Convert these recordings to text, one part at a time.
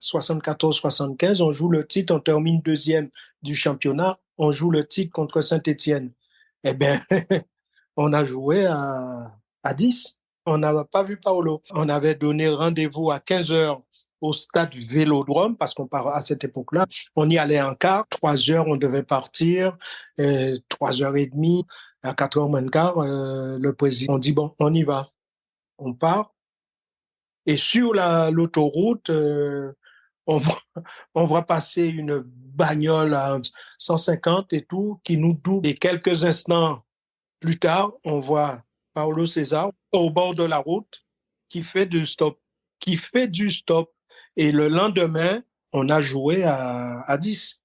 74-75, on joue le titre, on termine deuxième du championnat, on joue le titre contre Saint-Étienne. Eh bien, on a joué à 10. On n'avait pas vu Paolo. On avait donné rendez-vous à 15 heures au stade Vélodrome, parce qu'on part à cette époque-là. On y allait en quart. 3 heures, on devait partir. 3h30. À 4 heures moins de quart, le président, on dit, bon, on y va. On part. Et sur l'autoroute, on voit, on voit passer une bagnole à 150 et tout, qui nous double. Et quelques instants plus tard, on voit Paulo César au bord de la route qui fait du stop. Et le lendemain, on a joué à 10.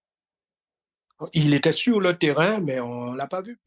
Il était sur le terrain, mais on ne l'a pas vu.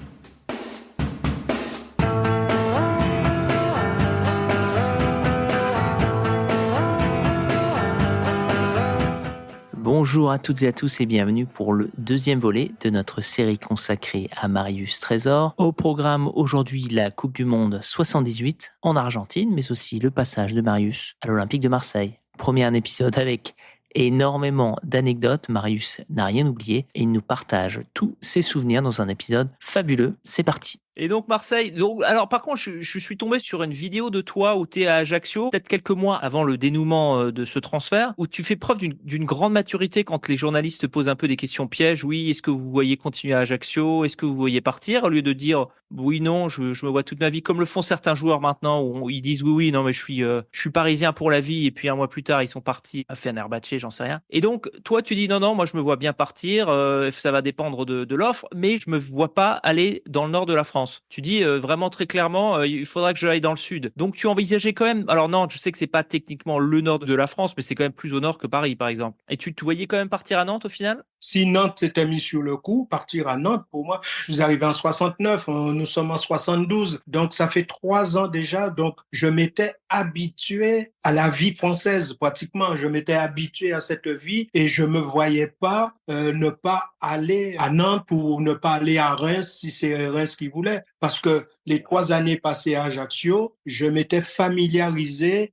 Bonjour à toutes et à tous et bienvenue pour le deuxième volet de notre série consacrée à Marius Trésor. Au programme aujourd'hui, la Coupe du Monde 78 en Argentine, mais aussi le passage de Marius à l'Olympique de Marseille. Premier épisode avec énormément d'anecdotes. Marius n'a rien oublié et il nous partage tous ses souvenirs dans un épisode fabuleux. C'est parti. Et donc Marseille, alors par contre je suis tombé sur une vidéo de toi où tu es à Ajaccio, peut-être quelques mois avant le dénouement de ce transfert, où tu fais preuve d'une grande maturité quand les journalistes te posent un peu des questions pièges. Oui, est-ce que vous voyez continuer à Ajaccio? Est-ce que vous voyez partir? Au lieu de dire oui, non, je me vois toute ma vie, comme le font certains joueurs maintenant, où ils disent oui, non mais je suis parisien pour la vie, et puis un mois plus tard ils sont partis à Fenerbahçe, j'en sais rien. Et donc toi tu dis non, moi je me vois bien partir, ça va dépendre de l'offre, mais je me vois pas aller dans le nord de la France. Tu dis vraiment très clairement, il faudra que j'aille dans le sud. Donc tu envisageais quand même, alors non, je sais que c'est pas techniquement le nord de la France, mais c'est quand même plus au nord que Paris, par exemple. Et tu te voyais quand même partir à Nantes au final? Si Nantes s'était mis sur le coup, partir à Nantes, pour moi, je suis arrivé en 69, nous sommes en 72, donc ça fait 3 ans déjà, donc je m'étais habitué à la vie française, pratiquement, je m'étais habitué à cette vie et je me voyais pas ne pas aller à Nantes ou ne pas aller à Reims si c'est Reims qui voulait, parce que les 3 années passées à Ajaccio, je m'étais familiarisé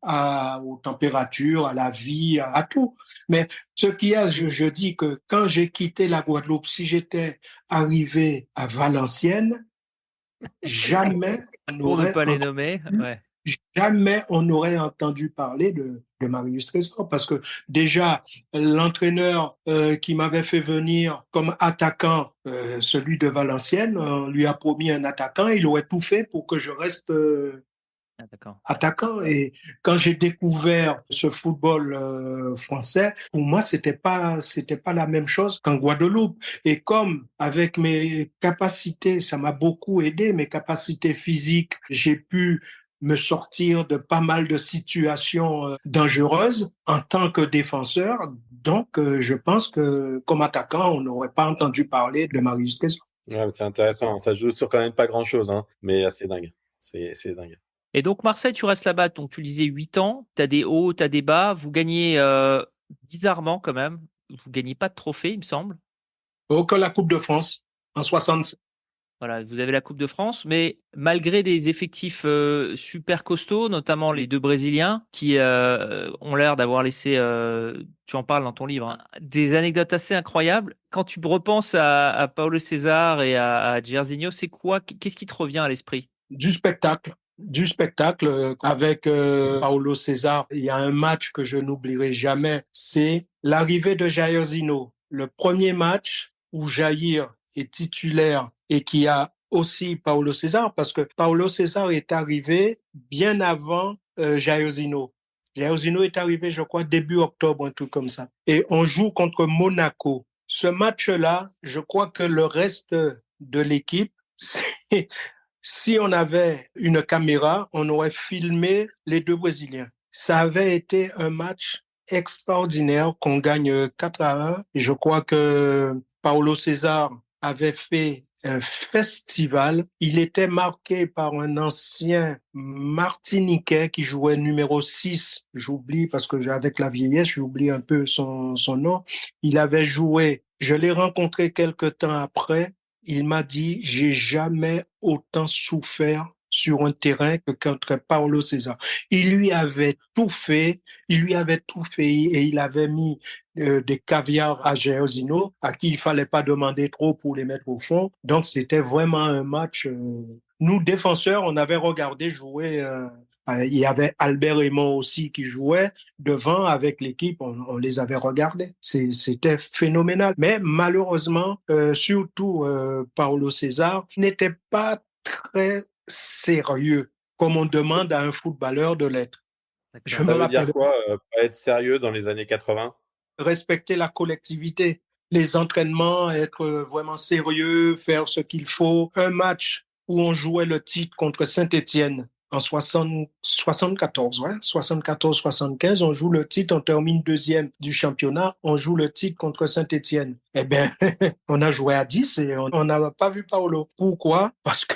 aux températures, à la vie, à tout. Mais ce qu'il y a, je dis que quand j'ai quitté la Guadeloupe, si j'étais arrivé à Valenciennes, jamais on Pour ne aurait pas les nommer, ouais. jamais on aurait entendu parler de Marius Trésor, parce que déjà l'entraîneur qui m'avait fait venir comme attaquant, celui de Valenciennes, on lui a promis un attaquant, il aurait tout fait pour que je reste attaquant. Et quand j'ai découvert ce football français, pour moi c'était pas la même chose qu'en Guadeloupe. Et comme avec mes capacités, ça m'a beaucoup aidé, mes capacités physiques, j'ai pu me sortir de pas mal de situations dangereuses en tant que défenseur. Donc, je pense que comme attaquant, on n'aurait pas entendu parler de Marius Trésor. Ouais, c'est intéressant. Ça joue sur quand même pas grand-chose, hein, mais c'est dingue. C'est dingue. Et donc Marseille, tu restes là-bas, donc tu disais 8 ans, tu as des hauts, tu as des bas, vous gagnez bizarrement quand même, vous gagnez pas de trophée, il me semble. Que la Coupe de France en 67. Voilà, vous avez la Coupe de France, mais malgré des effectifs super costauds, notamment les deux Brésiliens, qui ont l'air d'avoir laissé, tu en parles dans ton livre, hein, des anecdotes assez incroyables. Quand tu repenses à Paulo César et à Jairzinho, c'est quoi? Qu'est-ce qui te revient à l'esprit? Du spectacle avec Paulo César. Il y a un match que je n'oublierai jamais, c'est l'arrivée de Jairzinho. Le premier match où Jair est titulaire et qui a aussi Paulo César, parce que Paulo César est arrivé bien avant Jairzinho. Jairzinho est arrivé, je crois, début octobre, un truc comme ça. Et on joue contre Monaco. Ce match-là, je crois que le reste de l'équipe, si on avait une caméra, on aurait filmé les deux Brésiliens. Ça avait été un match extraordinaire qu'on gagne 4-1. Et je crois que Paulo César avait fait un festival. Il était marqué par un ancien Martiniquais qui jouait numéro 6. J'oublie parce que avec la vieillesse, j'oublie un peu son nom. Il avait joué. Je l'ai rencontré quelque temps après. Il m'a dit, j'ai jamais autant souffert sur un terrain que contre Paulo César. Il lui avait tout fait et il avait mis des caviars à Jairzinho, à qui il fallait pas demander trop pour les mettre au fond. Donc c'était vraiment un match. Nous défenseurs, on avait regardé jouer. Il y avait Albert Raymond aussi qui jouait devant avec l'équipe. On les avait regardés. C'était phénoménal. Mais malheureusement, surtout Paulo César n'était pas très sérieux, comme on demande à un footballeur de l'être. Je me Ça veut dire rappelle quoi, pas être sérieux dans les années 80? respecter la collectivité, les entraînements, être vraiment sérieux, faire ce qu'il faut. Un match où on jouait le titre contre Saint-Étienne en 74, ouais, 74-75, on joue le titre, on termine deuxième du championnat, on joue le titre contre Saint-Étienne. Eh bien, on a joué à 10 et on n'a pas vu Paolo. Pourquoi? Parce que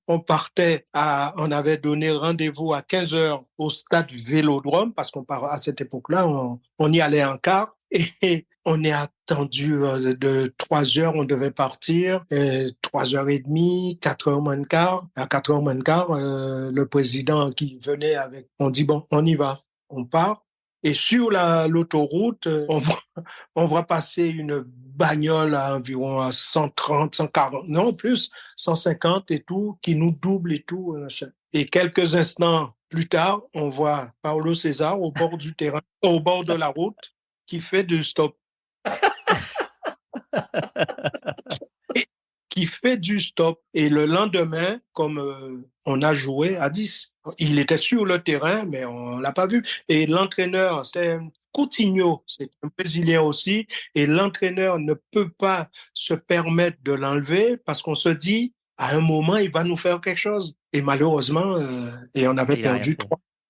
on avait donné rendez-vous à 15 heures au stade Vélodrome, parce à cette époque-là, on y allait en car. Et on est attendu de 3 heures, on devait partir, 3h30, 4h moins de quart. À 4h moins de quart, le président qui venait avec, on dit bon, on y va, on part. Et sur l'autoroute, on voit passer une bagnole à environ 130, 140, non plus, 150 et tout, qui nous double et tout. Et quelques instants plus tard, on voit Paulo César au bord du terrain, au bord de la route, qui fait du stop. Qui fait du stop. Et le lendemain, comme on a joué à 10, il était sur le terrain, mais on l'a pas vu. Et l'entraîneur, c'est Coutinho, c'est un Brésilien aussi, et l'entraîneur ne peut pas se permettre de l'enlever parce qu'on se dit, à un moment, il va nous faire quelque chose. Et malheureusement, et on avait perdu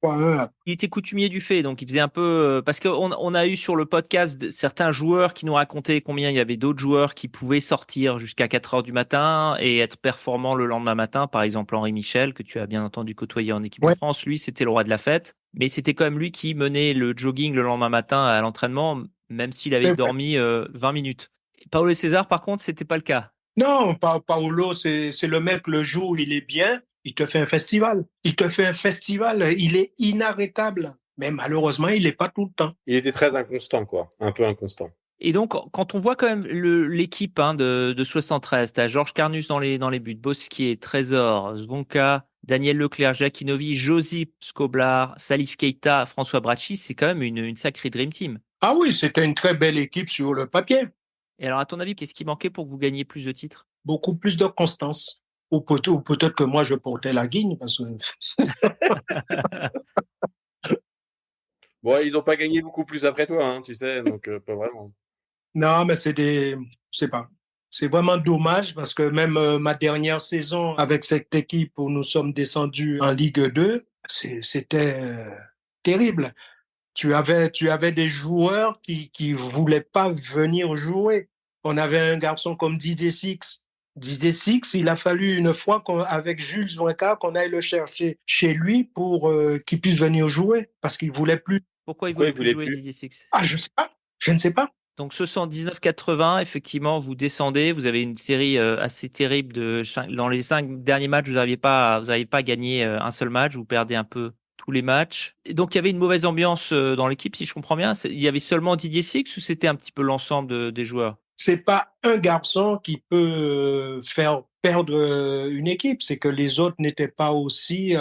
3-1. Il était coutumier du fait, donc il faisait un peu. Parce qu'on a eu sur le podcast certains joueurs qui nous racontaient combien il y avait d'autres joueurs qui pouvaient sortir jusqu'à 4 heures du matin et être performants le lendemain matin. Par exemple, Henri Michel, que tu as bien entendu côtoyer en équipe de France. Lui, c'était le roi de la fête. Mais c'était quand même lui qui menait le jogging le lendemain matin à l'entraînement, même s'il avait dormi 20 minutes. Paulo César, par contre, c'était pas le cas. Non, Paolo, c'est le mec, le jour où il est bien, il te fait un festival. Il te fait un festival, il est inarrêtable. Mais malheureusement, il n'est pas tout le temps. Il était très inconstant, quoi. Un peu inconstant. Et donc, quand on voit quand même l'équipe de 73, tu as Georges Carnus dans les buts, Bosquier, Trésor, Zvonka, Daniel Leclerc, Jakinovic, Josip Skoblar, Salif Keita, François Bracchi, c'est quand même une sacrée dream team. Ah oui, c'était une très belle équipe sur le papier. Et alors, à ton avis, qu'est-ce qui manquait pour que vous gagniez plus de titres? Beaucoup plus de constance. Ou peut-être que moi, je portais la guigne, parce que... Bon, ils n'ont pas gagné beaucoup plus après toi, hein, tu sais, donc pas vraiment. Non, mais je sais pas. C'est vraiment dommage parce que même ma dernière saison avec cette équipe où nous sommes descendus en Ligue 2, c'était terrible. Tu avais des joueurs qui voulaient pas venir jouer. On avait un garçon comme Didier Six. Didier Six, il a fallu une fois avec Jules Vinca qu'on aille le chercher chez lui pour qu'il puisse venir jouer parce qu'il voulait plus. Pourquoi il voulait plus jouer, Didier Six? Ah, je sais pas. Je ne sais pas. Donc 79-80, effectivement, vous descendez, vous avez une série assez terrible dans les 5 derniers matchs, vous n'aviez pas gagné un seul match, vous perdez un peu tous les matchs. Et donc il y avait une mauvaise ambiance dans l'équipe, si je comprends bien. Il y avait seulement Didier Six ou c'était un petit peu l'ensemble des joueurs? C'est pas un garçon qui peut faire perdre une équipe, c'est que les autres n'étaient pas aussi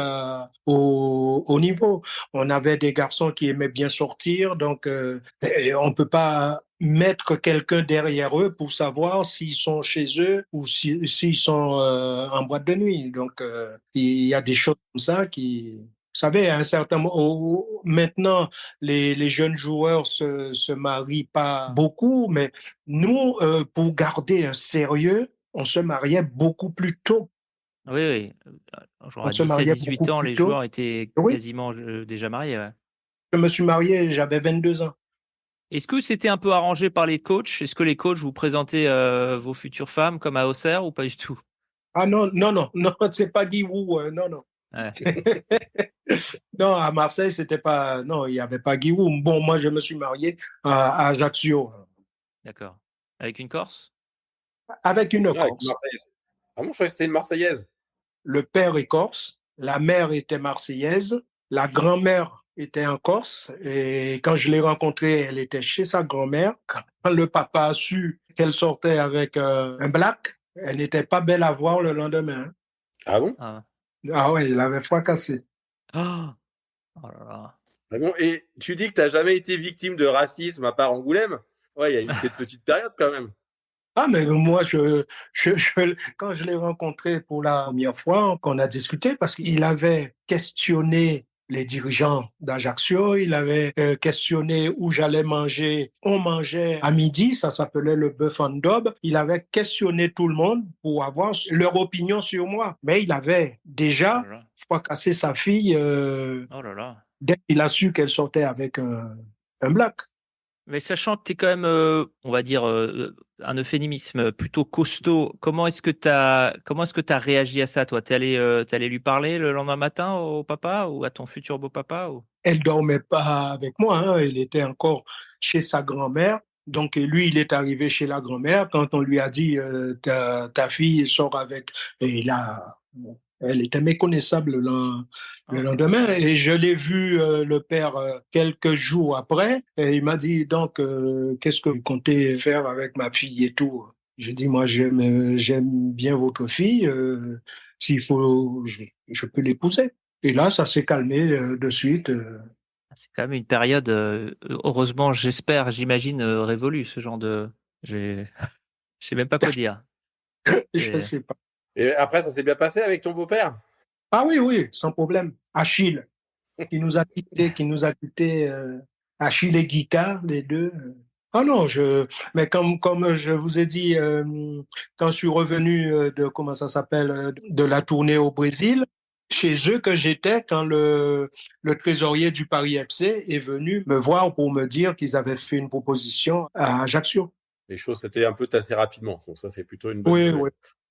au niveau. On avait des garçons qui aimaient bien sortir, donc on peut pas mettre quelqu'un derrière eux pour savoir s'ils sont chez eux ou s'ils sont en boîte de nuit. Donc il y a des choses comme ça qui... Vous savez, à un certain moment, maintenant, les jeunes joueurs se marient pas beaucoup, mais nous, pour garder un sérieux, on se mariait beaucoup plus tôt. Oui, oui. Genre On à se 17-18 mariait beaucoup ans, plus les tôt. joueurs étaient Oui, quasiment déjà mariés. Ouais. je me suis marié, j'avais 22 ans. Est-ce que c'était un peu arrangé par les coachs? Est-ce que les coachs vous présentaient vos futures femmes comme à Auxerre ou pas du tout? Ah non, non, non, non, c'est pas Guy Wu, non, non. Ouais. Non, à Marseille, c'était pas, non, il n'y avait pas Guy Wu. Bon, moi, je me suis marié à Ajaccio. D'accord. Avec une Corse? Avec une Ah, avec une Corse. Marseillaise. Ah bon, je croyais que c'était une Marseillaise. Le père est corse, la mère était marseillaise, la grand-mère était en Corse. Et quand je l'ai rencontrée, elle était chez sa grand-mère. Quand le papa a su qu'elle sortait avec un black, elle n'était pas belle à voir le lendemain. Ah bon? Ah ouais, il avait fracassé. Oh, oh là là. Ah bon? Et tu dis que tu n'as jamais été victime de racisme à part Angoulême? Ouais, il y a eu cette petite période quand même. Ah, mais moi, quand je l'ai rencontré pour la première fois, qu'on a discuté, parce qu'il avait questionné les dirigeants d'Ajaccio, il avait questionné où j'allais manger. On mangeait à midi, ça s'appelait le bœuf en daube. Il avait questionné tout le monde pour avoir leur opinion sur moi. Mais il avait déjà Oh là là. fracassé sa fille Oh là là. dès qu'il a su qu'elle sortait avec un black. Mais sachant que tu es quand même, on va dire, un euphémisme plutôt costaud, comment est-ce que tu as réagi à ça, toi? T'es allé lui parler le lendemain matin au papa ou à ton futur beau-papa ou... Elle dormait pas avec moi, hein. Elle était encore chez sa grand-mère. Donc lui, il est arrivé chez la grand-mère quand on lui a dit ta fille sort avec. Et elle était méconnaissable le lendemain. Et je l'ai vu le père quelques jours après. Et il m'a dit donc qu'est-ce que vous comptez faire avec ma fille et tout. J'ai dit moi j'aime bien votre fille. S'il faut, je peux l'épouser. Et là, ça s'est calmé de suite. C'est quand même une période, heureusement, j'espère, j'imagine, révolue, ce genre de... Je sais même pas quoi dire. Je sais pas. Et après, ça s'est bien passé avec ton beau-père? Ah oui, oui, sans problème. Achille, qui nous a quittés, Achille et Guita, les deux. Ah non, mais comme je vous ai dit, quand je suis revenu de, comment ça s'appelle, de la tournée au Brésil, chez eux que j'étais quand le trésorier du Paris FC est venu me voir pour me dire qu'ils avaient fait une proposition à Ajaccio. Les choses s'étaient un peu tassées rapidement, donc ça c'est plutôt une bonne Oui, nouvelle. oui.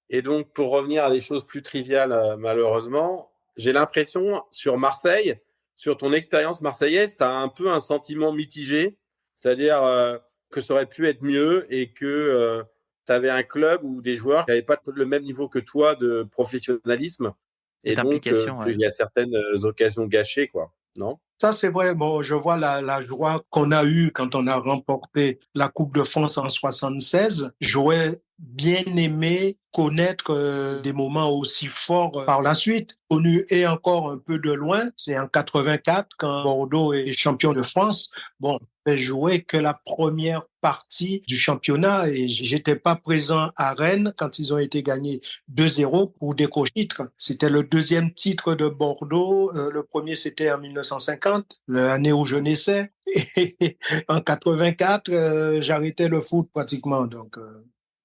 Et donc pour revenir à des choses plus triviales, malheureusement, j'ai l'impression sur Marseille, sur ton expérience marseillaise, tu as un peu un sentiment mitigé, c'est-à-dire que ça aurait pu être mieux et que tu avais un club ou des joueurs qui n'avaient pas le même niveau que toi de professionnalisme et donc D'implication, ouais. qu'il y a certaines occasions gâchées, quoi, non? Ça, c'est vrai. Bon, je vois la joie qu'on a eue quand on a remporté la Coupe de France en 76. J'aurais bien aimé connaître des moments aussi forts par la suite. Connu et encore un peu de loin, c'est en 84 quand Bordeaux est champion de France. Bon, j'ai joué que la première partie du championnat et j'étais pas présent à Rennes quand ils ont été gagnés 2-0 pour décrocher le titre. C'était le deuxième titre de Bordeaux. Le premier, c'était en 1950, l'année où je naissais. Et en 84, j'arrêtais le foot pratiquement. Donc,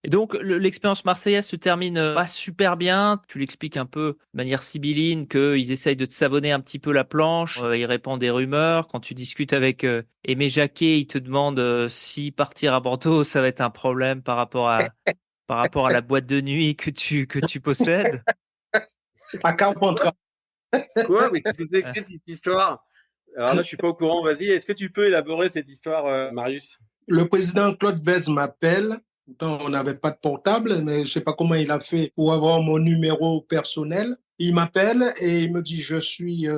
Et donc, l'expérience marseillaise se termine pas super bien. Tu l'expliques un peu de manière sibylline qu'ils essayent de te savonner un petit peu la planche. Ils répandent des rumeurs. Quand tu discutes avec Aimé Jacquet, il te demande si partir à Bordeaux, ça va être un problème par rapport à la boîte de nuit que tu possèdes. à Carpentras. Quoi? Mais qu'est-ce que c'est que cette histoire? Alors là, je suis pas au courant. Vas-y, est-ce que tu peux élaborer cette histoire, Marius? Le président Claude Bèze m'appelle. Pourtant, on n'avait pas de portable, mais je sais pas comment il a fait pour avoir mon numéro personnel. Il m'appelle et il me dit, je suis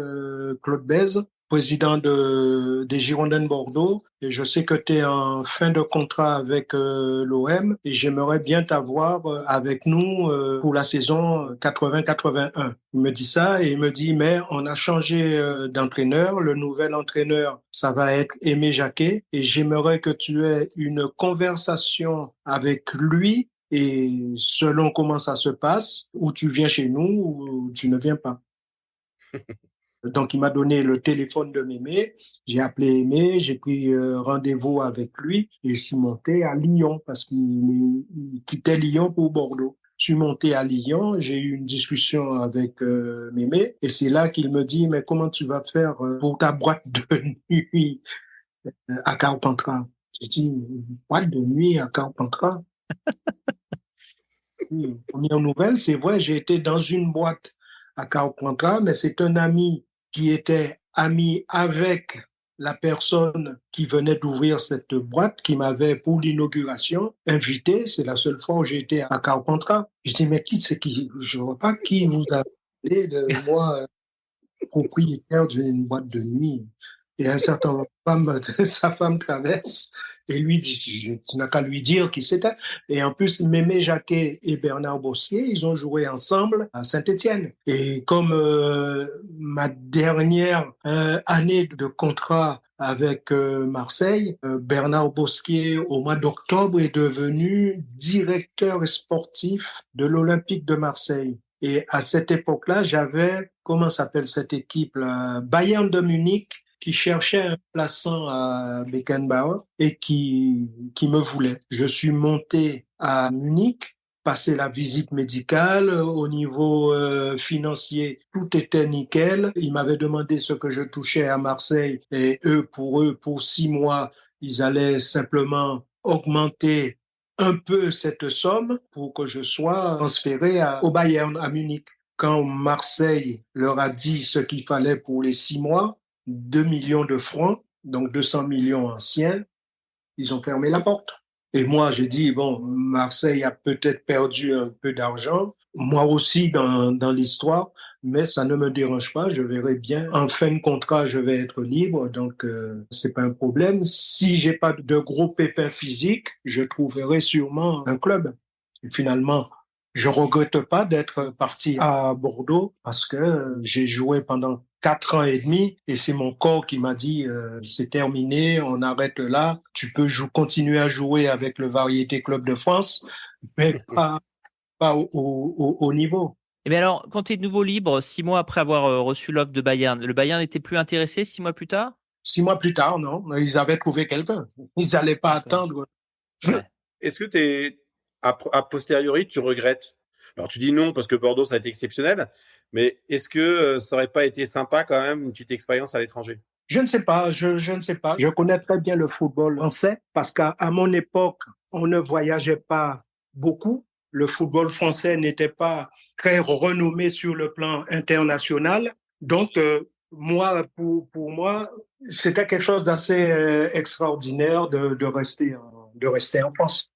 Claude Bèze, président des Girondins de Bordeaux, et je sais que tu es en fin de contrat avec l'OM et j'aimerais bien t'avoir avec nous pour la saison 80-81. Il me dit ça et il me dit, mais on a changé d'entraîneur. Le nouvel entraîneur, ça va être Aimé Jacquet et j'aimerais que tu aies une conversation avec lui et selon comment ça se passe, ou tu viens chez nous ou tu ne viens pas. Donc, il m'a donné le téléphone de Mémé. J'ai appelé Aimé, j'ai pris rendez-vous avec lui et je suis monté à Lyon parce qu'il quittait Lyon pour Bordeaux. Je suis monté à Lyon, j'ai eu une discussion avec Mémé et c'est là qu'il me dit, mais comment tu vas faire pour ta boîte de nuit à Carpentras? J'ai dit, une boîte de nuit à Carpentras? Première nouvelle, c'est vrai, j'ai été dans une boîte à Carpentras, mais c'est un ami qui était ami avec la personne qui venait d'ouvrir cette boîte, qui m'avait, pour l'inauguration, invité. C'est la seule fois où j'ai été à Carpentras. Je dis, mais qui c'est qui? Je ne vois pas qui vous a Et moi, propriétaire d'une boîte de nuit. Et un certain femme, sa femme traverse et lui dit, tu n'as qu'à lui dire qui c'était. Et en plus, Mémé Jacquet et Bernard Bosquier, ils ont joué ensemble à Saint-Étienne. Et comme ma dernière année de contrat avec Marseille, Bernard Bosquier, au mois d'octobre, est devenu directeur sportif de l'Olympique de Marseille. Et à cette époque-là, j'avais, comment s'appelle cette équipe là, Bayern de Munich, qui cherchait un plaçant à Beckenbauer et qui me voulait. Je suis monté à Munich, passé la visite médicale, au niveau financier, tout était nickel. Ils m'avaient demandé ce que je touchais à Marseille et pour 6 mois, ils allaient simplement augmenter un peu cette somme pour que je sois transféré au Bayern, à Munich. Quand Marseille leur a dit ce qu'il fallait pour les 6 mois, 2 millions de francs, donc 200 millions anciens, ils ont fermé la porte. Et moi, j'ai dit, bon, Marseille a peut-être perdu un peu d'argent, moi aussi dans l'histoire, mais ça ne me dérange pas, je verrai bien. En fin de contrat, je vais être libre, donc c'est pas un problème. Si j'ai pas de gros pépins physiques, je trouverai sûrement un club. Et finalement, je regrette pas d'être parti à Bordeaux parce que j'ai joué pendant 4 ans et demi et c'est mon corps qui m'a dit c'est terminé, on arrête là. Tu peux continuer à jouer avec le Variété Club de France, mais pas au niveau. Et bien alors, quand tu es de nouveau libre, 6 mois après avoir reçu l'offre de Bayern, le Bayern n'était plus intéressé 6 mois plus tard? 6 mois plus tard, non, ils avaient trouvé quelqu'un. Ils n'allaient pas attendre. Ouais. Est-ce que a posteriori, tu regrettes? Alors, tu dis non parce que Bordeaux, ça a été exceptionnel, mais est-ce que ça aurait pas été sympa quand même, une petite expérience à l'étranger? Je ne sais pas, je ne sais pas. Je connais très bien le football français parce qu'à mon époque, on ne voyageait pas beaucoup. Le football français n'était pas très renommé sur le plan international. Donc, pour moi, c'était quelque chose d'assez extraordinaire de rester en France.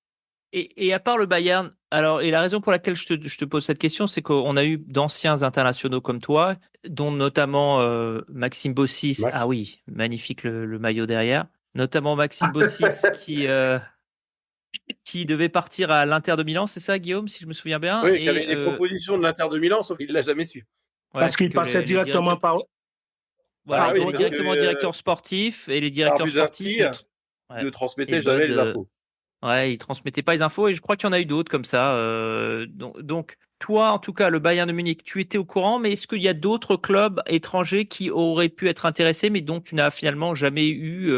Et à part le Bayern, alors, et la raison pour laquelle je te pose cette question, c'est qu'on a eu d'anciens internationaux comme toi, dont notamment Maxime Bossis. Max. Ah oui, magnifique le maillot derrière. Notamment Maxime Bossis qui devait partir à l'Inter de Milan, c'est ça, Guillaume, si je me souviens bien. Oui, il y avait des propositions de l'Inter de Milan, sauf qu'il ne l'a jamais su. Parce qu'il passait directement par... Voilà, oui, il était directement directeur sportif et les directeurs sportifs ne transmettaient jamais les infos. Ouais, ils transmettaient pas les infos et je crois qu'il y en a eu d'autres comme ça. Donc, toi, en tout cas, le Bayern de Munich, tu étais au courant, mais est-ce qu'il y a d'autres clubs étrangers qui auraient pu être intéressés, mais dont tu n'as finalement jamais eu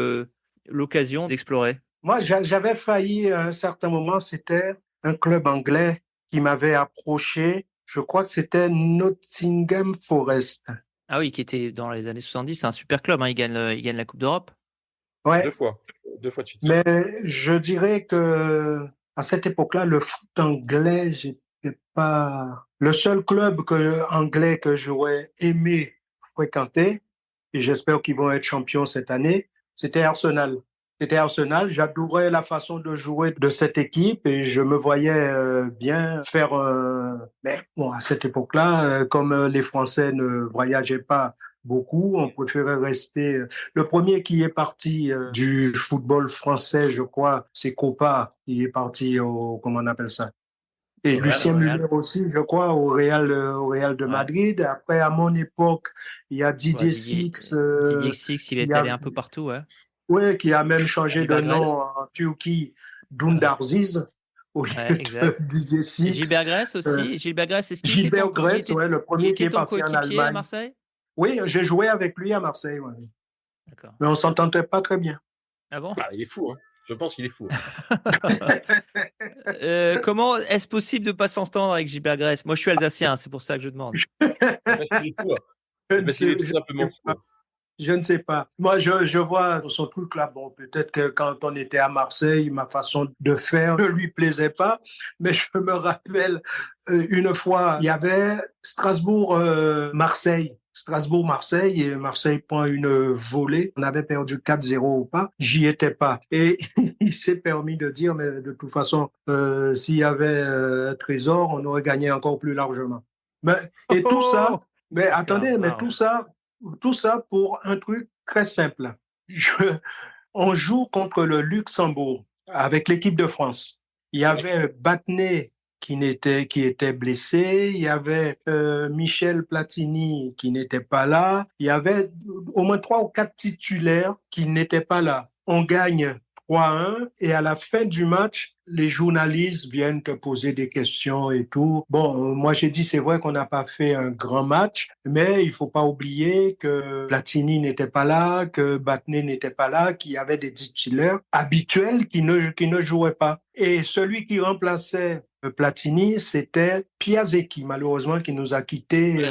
l'occasion d'explorer? Moi, j'avais failli à un certain moment, c'était un club anglais qui m'avait approché. Je crois que c'était Nottingham Forest. Ah oui, qui était dans les années 70, c'est un super club, hein, il gagne la Coupe d'Europe. Ouais. 2 fois de suite. Mais je dirais que à cette époque-là, le foot anglais, j'étais pas le seul club anglais que j'aurais aimé fréquenter, et j'espère qu'ils vont être champions cette année, c'était Arsenal. J'adorais la façon de jouer de cette équipe et je me voyais bien faire mais bon, à cette époque-là, comme les Français ne voyageaient pas beaucoup, on préférait rester. Le premier qui est parti du football français, je crois, c'est Copa, qui est parti comment on appelle ça? Et Lucien Muller aussi, je crois, au Real de Madrid. Après, à mon époque, il y a Didier Six. Didier Six, il est allé un peu partout, ouais. Oui, qui a même changé de nom en Turquie, Dundarziz, au lieu de Didier Six. Gilbert Gress aussi. Gilbert Gress, est-ce qu'il Gilbert Gress, ouais, le premier qui est parti en Allemagne. À Marseille? Oui, j'ai joué avec lui à Marseille. Ouais. D'accord. Mais on s'entendait pas très bien. Ah bon? Il est fou, hein. Je pense qu'il est fou. Comment est-ce possible de ne pas s'entendre avec Gilbert Gress? Moi, je suis alsacien, c'est pour ça que je demande. Parce qu'il est fou. Parce qu'il est tout simplement fou. Je ne sais pas. Moi, je vois son truc là. Bon, peut-être que quand on était à Marseille, ma façon de faire ne lui plaisait pas. Mais je me rappelle une fois, il y avait Strasbourg-Marseille. Strasbourg-Marseille et Marseille prend une volée. On avait perdu 4-0 ou pas. J'y étais pas. Et il s'est permis de dire, mais de toute façon, s'il y avait un trésor, on aurait gagné encore plus largement. Et tout ça, Mais attendez, mais Wow. tout ça pour un truc très simple. On joue contre le Luxembourg avec l'équipe de France. Il y avait Battenet qui était blessé, il y avait Michel Platini qui n'était pas là, il y avait au moins 3 ou 4 titulaires qui n'étaient pas là. On gagne 3-1 et à la fin du match, les journalistes viennent te poser des questions et tout. Bon, moi j'ai dit c'est vrai qu'on n'a pas fait un grand match, mais il faut pas oublier que Platini n'était pas là, que Battenet n'était pas là, qu'il y avait des titulaires habituels qui ne jouaient pas. Et celui qui remplaçait Platini, c'était Piasecki, malheureusement, qui nous a quittés.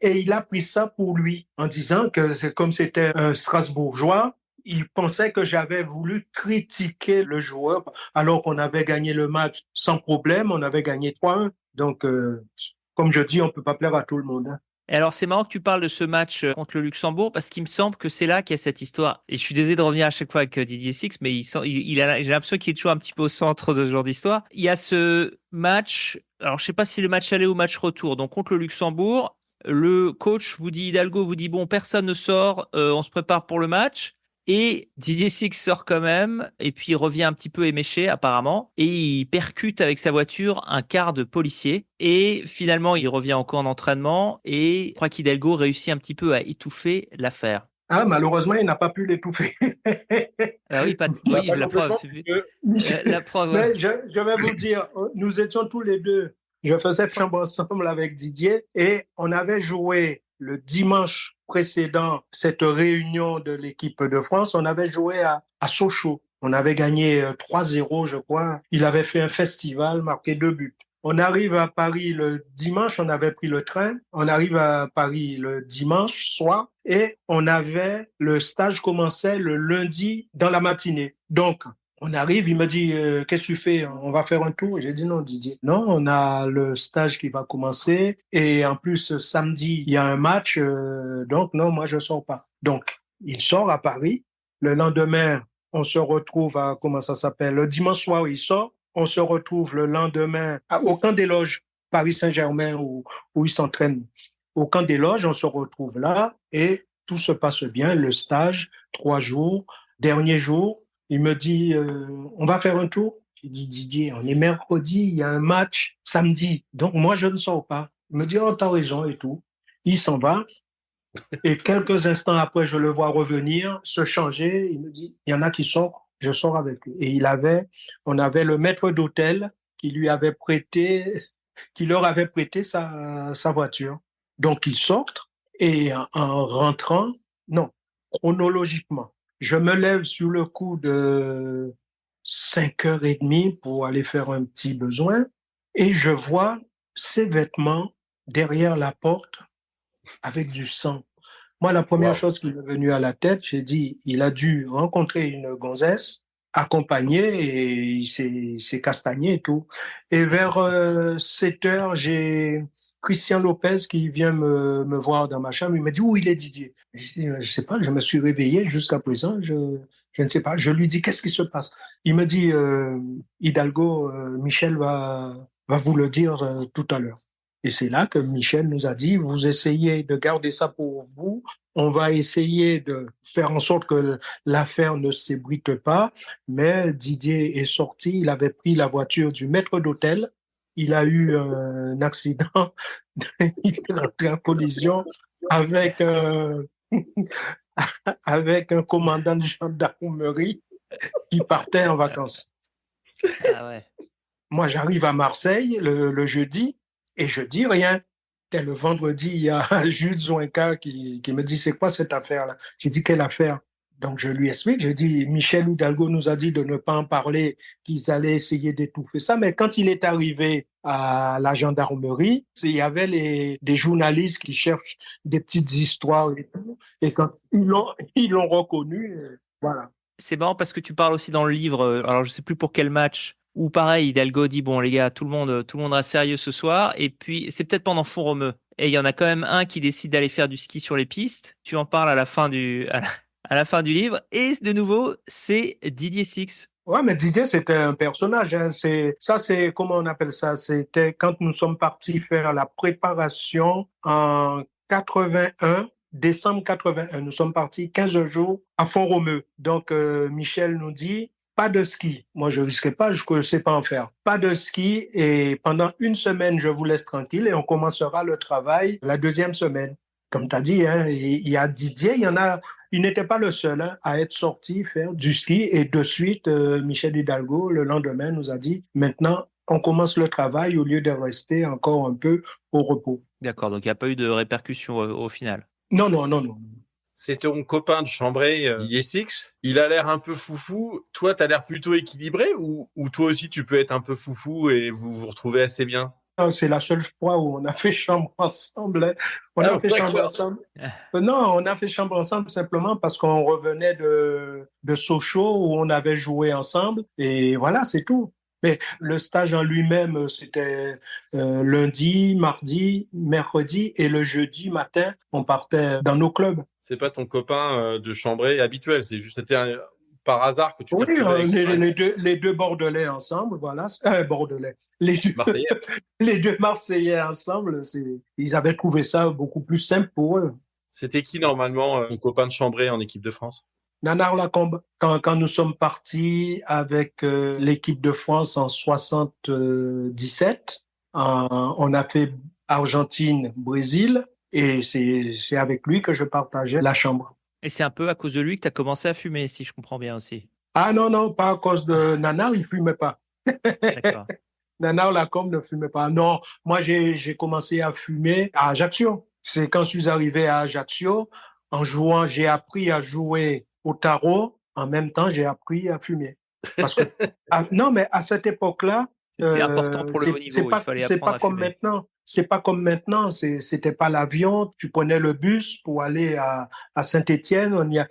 Et il a pris ça pour lui, en disant que c'est comme c'était un Strasbourgeois, il pensait que j'avais voulu critiquer le joueur alors qu'on avait gagné le match sans problème, on avait gagné 3-1. Donc, comme je dis, on ne peut pas plaire à tout le monde. Hein. Et alors, c'est marrant que tu parles de ce match contre le Luxembourg parce qu'il me semble que c'est là qu'il y a cette histoire. Et je suis désolé de revenir à chaque fois avec Didier Six, mais j'ai l'impression qu'il est toujours un petit peu au centre de ce genre d'histoire. Il y a ce match, alors je sais pas si le match aller ou match retour, donc contre le Luxembourg, le coach vous dit, Hidalgo vous dit, bon, personne ne sort, on se prépare pour le match. Et Didier Six sort quand même, et puis il revient un petit peu éméché apparemment, et il percute avec sa voiture un car de policier. Et finalement, il revient encore en entraînement, et je crois qu'Hidalgo réussit un petit peu à étouffer l'affaire. Ah, malheureusement, il n'a pas pu l'étouffer. Ah oui, Bah, oui, pas la preuve. complètement, puisque La preuve. Mais je vais vous dire, nous étions tous les deux. Je faisais chambre ensemble avec Didier et on avait joué le dimanche précédent cette réunion de l'équipe de France. On avait joué à Sochaux. On avait gagné 3-0, je crois. Il avait fait un festival, marqué 2 buts. On arrive à Paris le dimanche, on avait pris le train. On arrive à Paris le dimanche soir et on avait, le stage commençait le lundi dans la matinée. Donc, on arrive, il me dit, qu'est-ce que tu fais? On va faire un tour. J'ai dit non, Didier. Non, on a le stage qui va commencer. Et en plus, samedi, il y a un match. Donc, non, moi, je sors pas. Donc, il sort à Paris. Le lendemain, on se retrouve à, comment ça s'appelle? Le dimanche soir, il sort. On se retrouve le lendemain au camp des loges, Paris Saint-Germain, où il s'entraîne. Au camp des loges, on se retrouve là et tout se passe bien. Le stage, 3 jours. Dernier jour, il me dit, on va faire un tour. J'ai dit, Didier, on est mercredi, il y a un match samedi. Donc, moi, je ne sors pas. Il me dit, oh, t'as raison et tout. Il s'en va. Et quelques instants après, je le vois revenir, se changer. Il me dit, il y en a qui sortent, je sors avec lui. Et on avait le maître d'hôtel qui lui avait prêté, qui leur avait prêté sa voiture. Donc, ils sortent et en rentrant, non, chronologiquement, je me lève sur le coup de 5h30 pour aller faire un petit besoin et je vois ses vêtements derrière la porte avec du sang. Moi, la première waouh. chose qui m'est venue à la tête, j'ai dit, il a dû rencontrer une gonzesse, accompagner et il s'est castagné et tout. Et vers 7h, j'ai Christian Lopez qui vient me voir dans ma chambre. Il me dit, où il est Didier? Je dis, je sais pas, je me suis réveillé jusqu'à présent, je ne sais pas. Je lui dis, qu'est-ce qui se passe? Il me dit, Hidalgo, Michel va vous le dire tout à l'heure. Et c'est là que Michel nous a dit, vous essayez de garder ça pour vous, on va essayer de faire en sorte que l'affaire ne s'ébruite pas. Mais Didier est sorti, il avait pris la voiture du maître d'hôtel, il a eu un accident, il est rentré en collision avec, avec un commandant de gendarmerie qui partait en vacances. Ah ouais. Moi, j'arrive à Marseille le jeudi et je dis rien. Et le vendredi, il y a Jules Zouinka qui me dit, c'est quoi cette affaire-là? J'ai dit, quelle affaire? Donc, je lui explique, je dis, Michel Hidalgo nous a dit de ne pas en parler, qu'ils allaient essayer d'étouffer ça. Mais quand il est arrivé à la gendarmerie, il y avait des journalistes qui cherchent des petites histoires et tout. Et quand ils l'ont reconnu, voilà. C'est marrant parce que tu parles aussi dans le livre, alors je sais plus pour quel match, où pareil, Hidalgo dit, bon les gars, tout le monde reste sérieux ce soir, et puis c'est peut-être pendant Font-Romeu, et il y en a quand même un qui décide d'aller faire du ski sur les pistes, tu en parles à la fin à la fin du livre, et de nouveau, c'est Didier Six. Ouais, mais Didier, c'était un personnage. Hein. C'est, comment on appelle ça? C'était quand nous sommes partis faire la préparation en 81, décembre 81. Nous sommes partis 15 jours à Font-Romeu. Donc, Michel nous dit, pas de ski. Moi, je risquais pas, je ne sais pas en faire. Pas de ski et pendant une semaine, je vous laisse tranquille et on commencera le travail la deuxième semaine. Comme tu as dit, hein, il y a Didier, il n'était pas le seul à être sorti faire du ski et de suite, Michel Hidalgo, le lendemain, nous a dit, maintenant, on commence le travail au lieu de rester encore un peu au repos. D'accord, donc il n'y a pas eu de répercussions au final. Non, non, non, non. C'est ton copain de Chambray, Yesix. Il a l'air un peu foufou. Toi, tu as l'air plutôt équilibré ou toi aussi, tu peux être un peu foufou et vous vous retrouvez assez bien? C'est la seule fois où on a fait chambre ensemble. On a fait chambre ensemble. Non, on a fait chambre ensemble simplement parce qu'on revenait de Sochaux où on avait joué ensemble. Et voilà, c'est tout. Mais le stage en lui-même, c'était lundi, mardi, mercredi et le jeudi matin, on partait dans nos clubs. C'est pas ton copain de Chambray habituel, c'était par hasard que tu t'es Oui, retrouvé avec les deux Bordelais ensemble, voilà. Bordelais. Marseillais. Les deux Marseillais ensemble, ils avaient trouvé ça beaucoup plus simple pour eux. C'était qui normalement ton copain de Chambray en équipe de France? Nanar Lacombe, quand nous sommes partis avec l'équipe de France en 77, on a fait Argentine-Brésil et c'est avec lui que je partageais la chambre. Et c'est un peu à cause de lui que tu as commencé à fumer, si je comprends bien aussi. Ah non, non, pas à cause de Nanar, il fumait pas. D'accord. Nanar Lacombe ne fumait pas. Non, moi j'ai commencé à fumer à Ajaccio. C'est quand je suis arrivé à Ajaccio, en jouant, j'ai appris à jouer au tarot. En même temps, j'ai appris à fumer. Parce que non, mais à cette époque-là, c'était important pour le haut niveau. Il fallait apprendre à fumer. Maintenant. C'est pas comme maintenant. C'était pas l'avion. Tu prenais le bus pour aller à Saint-Étienne.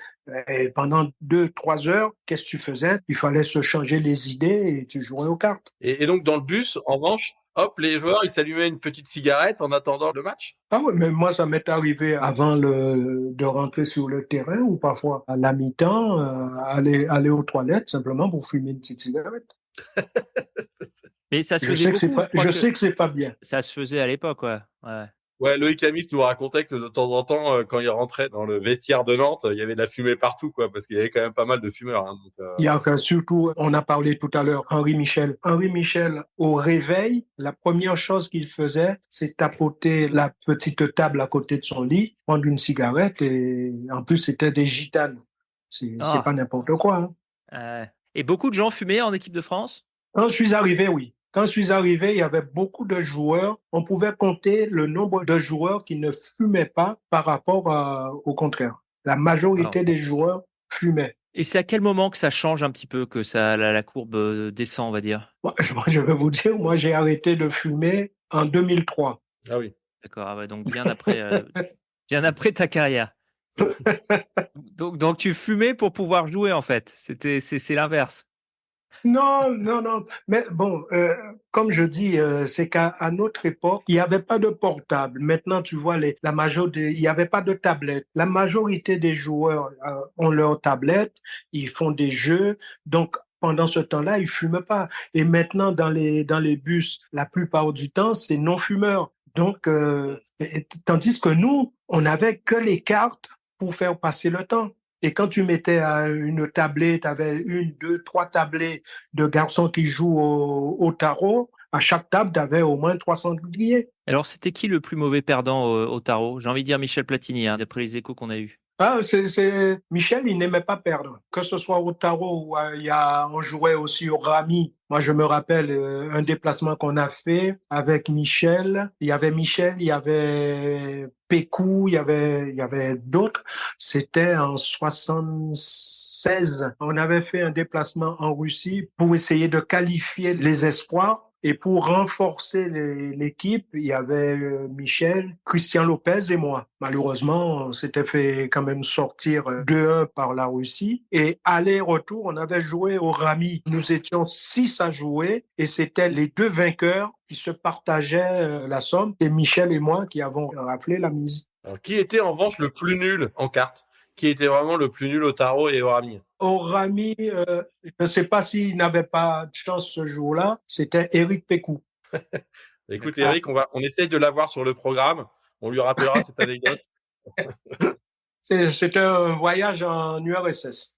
Et pendant 2-3 heures, qu'est-ce que tu faisais? Il fallait se changer les idées et tu jouais aux cartes. Et donc dans le bus, en revanche, hop, les joueurs, ils s'allumaient une petite cigarette en attendant le match? Ah oui, mais moi, ça m'est arrivé avant de rentrer sur le terrain ou parfois à la mi-temps, aller aux toilettes simplement pour fumer une petite cigarette. Mais ça se faisait beaucoup. Je sais que c'est pas bien. Ça se faisait à l'époque, ouais. Ouais, Loïc Amis nous racontait que de temps en temps, quand il rentrait dans le vestiaire de Nantes, il y avait de la fumée partout, quoi, parce qu'il y avait quand même pas mal de fumeurs. Hein, donc, Il y a surtout, on a parlé tout à l'heure, Henri Michel. Henri Michel, au réveil, la première chose qu'il faisait, c'est tapoter la petite table à côté de son lit, prendre une cigarette et en plus, c'était des gitanes. C'est pas n'importe quoi. Hein. Et beaucoup de gens fumaient en équipe de France? Quand je suis arrivé, oui. Quand je suis arrivé, il y avait beaucoup de joueurs. On pouvait compter le nombre de joueurs qui ne fumaient pas par rapport au contraire. La majorité des joueurs fumaient. Et c'est à quel moment que ça change un petit peu, que la courbe descend, on va dire? Moi, je vais vous dire, moi, j'ai arrêté de fumer en 2003. Ah oui. D'accord, ah ouais, donc bien après ta carrière. donc tu fumais pour pouvoir jouer, en fait. C'est l'inverse. Non, non, non. Mais bon, comme je dis, c'est qu'à notre époque, il n'y avait pas de portable. Maintenant, tu vois, il n'y avait pas de tablette. La majorité des joueurs ont leur tablette, ils font des jeux. Donc, pendant ce temps-là, ils fument pas. Et maintenant, dans les bus, la plupart du temps, c'est non-fumeurs. Donc, tandis que nous, on n'avait que les cartes pour faire passer le temps. Et quand tu mettais une tablée, tu avais 1, 2, 3 tablés de garçons qui jouent au tarot. À chaque table, tu avais au moins 300 billets. Alors, c'était qui le plus mauvais perdant au tarot? J'ai envie de dire Michel Platini, hein, d'après les échos qu'on a eus. Ah, Michel, il n'aimait pas perdre. Que ce soit au tarot ou on jouait aussi au rami. Moi, je me rappelle un déplacement qu'on a fait avec Michel. Il y avait Pécou, il y avait d'autres. C'était en 76. On avait fait un déplacement en Russie pour essayer de qualifier les espoirs. Et pour renforcer l'équipe, il y avait Michel, Christian Lopez et moi. Malheureusement, on s'était fait quand même sortir 2-1 par la Russie. Et aller-retour, on avait joué au rami. Nous étions 6 à jouer et c'était les 2 vainqueurs qui se partageaient la somme. C'est Michel et moi qui avons raflé la mise. Alors, qui était en revanche le plus nul en cartes? Qui était vraiment le plus nul au tarot et au rami? Au rami, je ne sais pas s'il n'avait pas de chance ce jour-là, c'était Éric Pécou. Écoute, Eric, on essaye de l'avoir sur le programme. On lui rappellera cette anecdote. C'était un voyage en URSS.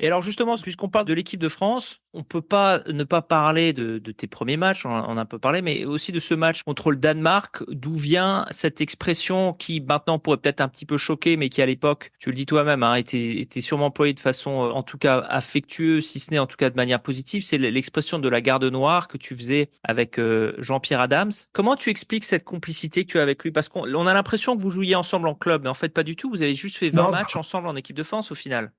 Et alors justement, puisqu'on parle de l'équipe de France, on peut pas ne pas parler de tes premiers matchs, on en a un peu parlé, mais aussi de ce match contre le Danemark, d'où vient cette expression qui maintenant pourrait peut-être un petit peu choquer, mais qui à l'époque, tu le dis toi-même, était sûrement employée de façon en tout cas affectueuse, si ce n'est en tout cas de manière positive. C'est l'expression de la garde noire que tu faisais avec Jean-Pierre Adams. Comment tu expliques cette complicité que tu as avec lui? Parce qu'on a l'impression que vous jouiez ensemble en club, mais en fait pas du tout. Vous avez juste fait 20 Non, matchs ensemble en équipe de France au final.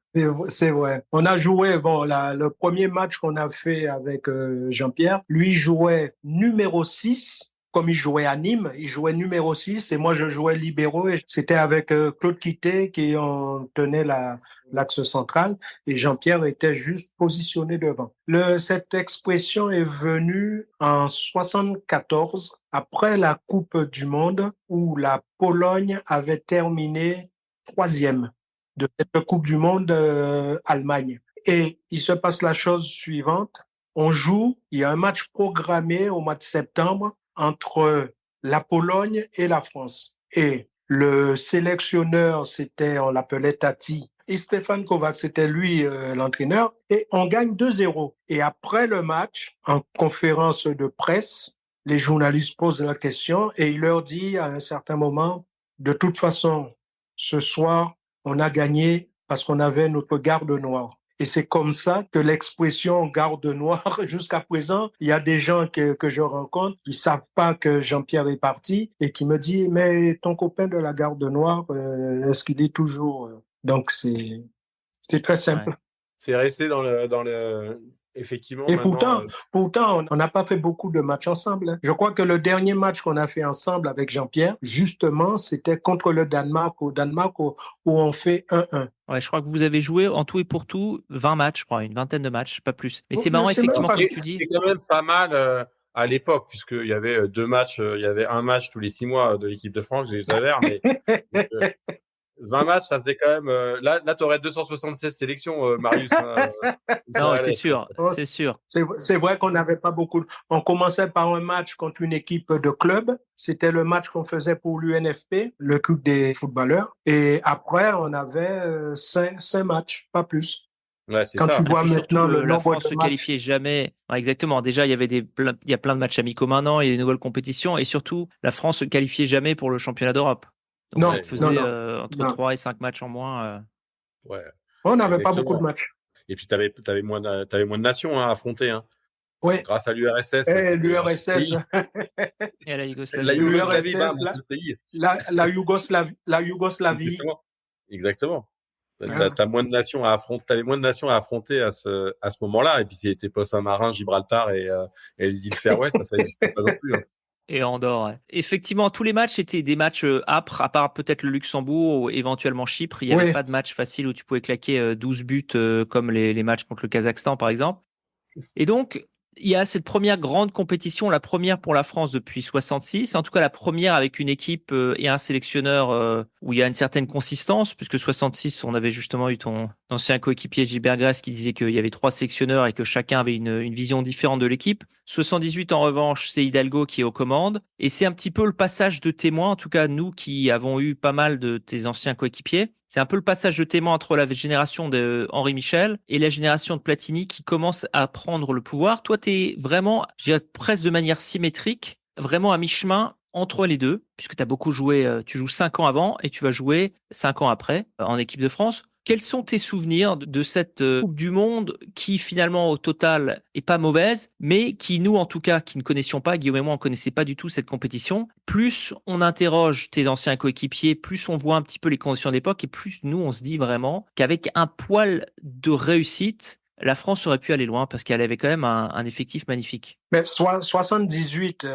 c'est vrai. On a joué, bon, le premier match qu'on a fait avec Jean-Pierre, lui jouait numéro 6, comme il jouait à Nîmes, il jouait numéro 6 et moi je jouais libéraux et c'était avec Claude Quitté qui en tenait l'axe central et Jean-Pierre était juste positionné devant. Cette expression est venue en 74 après la Coupe du Monde où la Pologne avait terminé 3e de cette Coupe du Monde Allemagne. Et il se passe la chose suivante. On joue, il y a un match programmé au mois de septembre entre la Pologne et la France. Et le sélectionneur, on l'appelait Tati. Et Stéphane Kovacs, c'était lui l'entraîneur. Et on gagne 2-0. Et après le match, en conférence de presse, les journalistes posent la question et il leur dit à un certain moment, de toute façon, ce soir, on a gagné parce qu'on avait notre garde noire. Et c'est comme ça que l'expression garde noire, jusqu'à présent, il y a des gens que je rencontre qui savent pas que Jean-Pierre est parti et qui me disent, mais ton copain de la garde noire, est-ce qu'il est toujours... Donc, c'était très simple. Ouais. C'est resté dans le... Effectivement, Et maintenant... pourtant, on n'a pas fait beaucoup de matchs ensemble. Je crois que le dernier match qu'on a fait ensemble avec Jean-Pierre, justement, c'était contre le Danemark, au Danemark, où on fait 1-1. Ouais, je crois que vous avez joué en tout et pour tout 20 matchs, je crois, une vingtaine de matchs, pas plus. Mais Donc, c'est marrant, effectivement, comme tu C'était dis. quand même pas mal à l'époque, puisqu'il y avait 2 matchs, il y avait un match tous les 6 mois de l'équipe de France, j'exagère, mais 20 matchs, ça faisait quand même... là, tu aurais 276 sélections, Marius. Non, c'est sûr, c'est sûr. C'est vrai qu'on n'avait pas beaucoup. On commençait par un match contre une équipe de club. C'était le match qu'on faisait pour l'UNFP, le club des footballeurs. Et après, on avait 5 matchs, pas plus. Ouais, c'est Quand ça. tu vois maintenant le la nombre France de se matchs. qualifiait jamais. Ouais, exactement. Déjà, il y avait il y a plein de matchs amicaux maintenant, il y a des nouvelles compétitions, et surtout, la France se qualifiait jamais pour le championnat d'Europe. Donc, Non, ça te faisait entre non. 3 et 5 matchs en moins. Ouais, On n'avait pas exactement. beaucoup de matchs. Et puis, tu avais moins de nations à affronter. Hein. Oui. Grâce à l'URSS. Et l'URSS. Et à la Yougoslavie. La Yougoslavie, L'URSS, c'est le pays. la Yougoslavie. Exactement. Hein. T'as moins de nations à affronter, t'avais moins de nations à affronter à ce moment-là. Et puis, c'était pas Saint-Marin, Gibraltar et les îles Féroé, ça n'existait pas non plus. Hein. Et Andorre. Ouais. Effectivement, tous les matchs étaient des matchs âpres, à part peut-être le Luxembourg ou éventuellement Chypre. Il n'y avait pas de match facile où tu pouvais claquer 12 buts comme les matchs contre le Kazakhstan, par exemple. Et donc, il y a cette première grande compétition, la première pour la France depuis 66, en tout cas la première avec une équipe et un sélectionneur où il y a une certaine consistance, puisque 66, on avait justement eu ton ancien coéquipier Gilbert Grèce qui disait qu'il y avait 3 sélectionneurs et que chacun avait une vision différente de l'équipe. 78, en revanche, c'est Hidalgo qui est aux commandes. Et c'est un petit peu le passage de témoin, en tout cas nous qui avons eu pas mal de tes anciens coéquipiers. C'est un peu le passage de témoin entre la génération de Henri Michel et la génération de Platini qui commence à prendre le pouvoir. Toi, tu es vraiment, je dirais presque de manière symétrique, vraiment à mi-chemin entre les deux, puisque tu as beaucoup joué, tu joues 5 ans avant et tu vas jouer 5 ans après en équipe de France. Quels sont tes souvenirs de cette Coupe du Monde qui finalement au total est pas mauvaise, mais qui nous en tout cas qui ne connaissions pas, Guillaume et moi on connaissait pas du tout cette compétition. Plus on interroge tes anciens coéquipiers, plus on voit un petit peu les conditions d'époque et plus nous on se dit vraiment qu'avec un poil de réussite, la France aurait pu aller loin parce qu'elle avait quand même un effectif magnifique. Mais 78,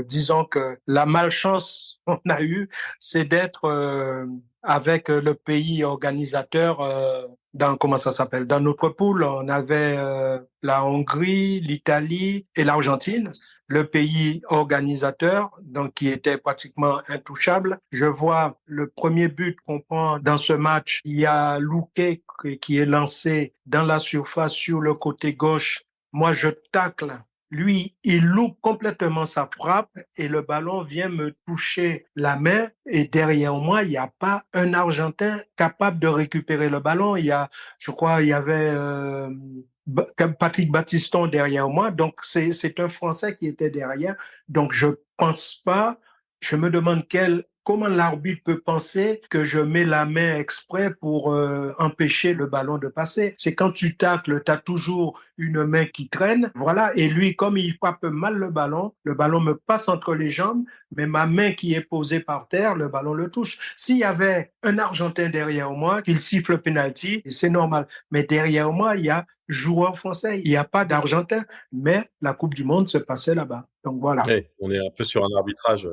disons que la malchance qu'on a eue, c'est d'être avec le pays organisateur comment ça s'appelle? Dans notre poule, on avait la Hongrie, l'Italie et l'Argentine, le pays organisateur, donc qui était pratiquement intouchable. Je vois le premier but qu'on prend dans ce match, il y a Louquet qui est lancé dans la surface sur le côté gauche. Moi, je tacle Lui, il loupe complètement sa frappe et le ballon vient me toucher la main et derrière moi, il n'y a pas un Argentin capable de récupérer le ballon. Je crois, il y avait Patrick Battiston derrière moi. Donc, c'est un Français qui était derrière. Donc, je me demande comment l'arbitre peut penser que je mets la main exprès pour empêcher le ballon de passer. C'est quand tu tacles, tu as toujours une main qui traîne. Voilà. Et lui, comme il frappe mal le ballon me passe entre les jambes, mais ma main qui est posée par terre, le ballon le touche. S'il y avait un Argentin derrière moi, qu'il siffle le penalty, c'est normal. Mais derrière moi, il y a joueur français. Il n'y a pas d'Argentin, mais la Coupe du Monde se passait là-bas. Donc voilà. Ouais, on est un peu sur un arbitrage.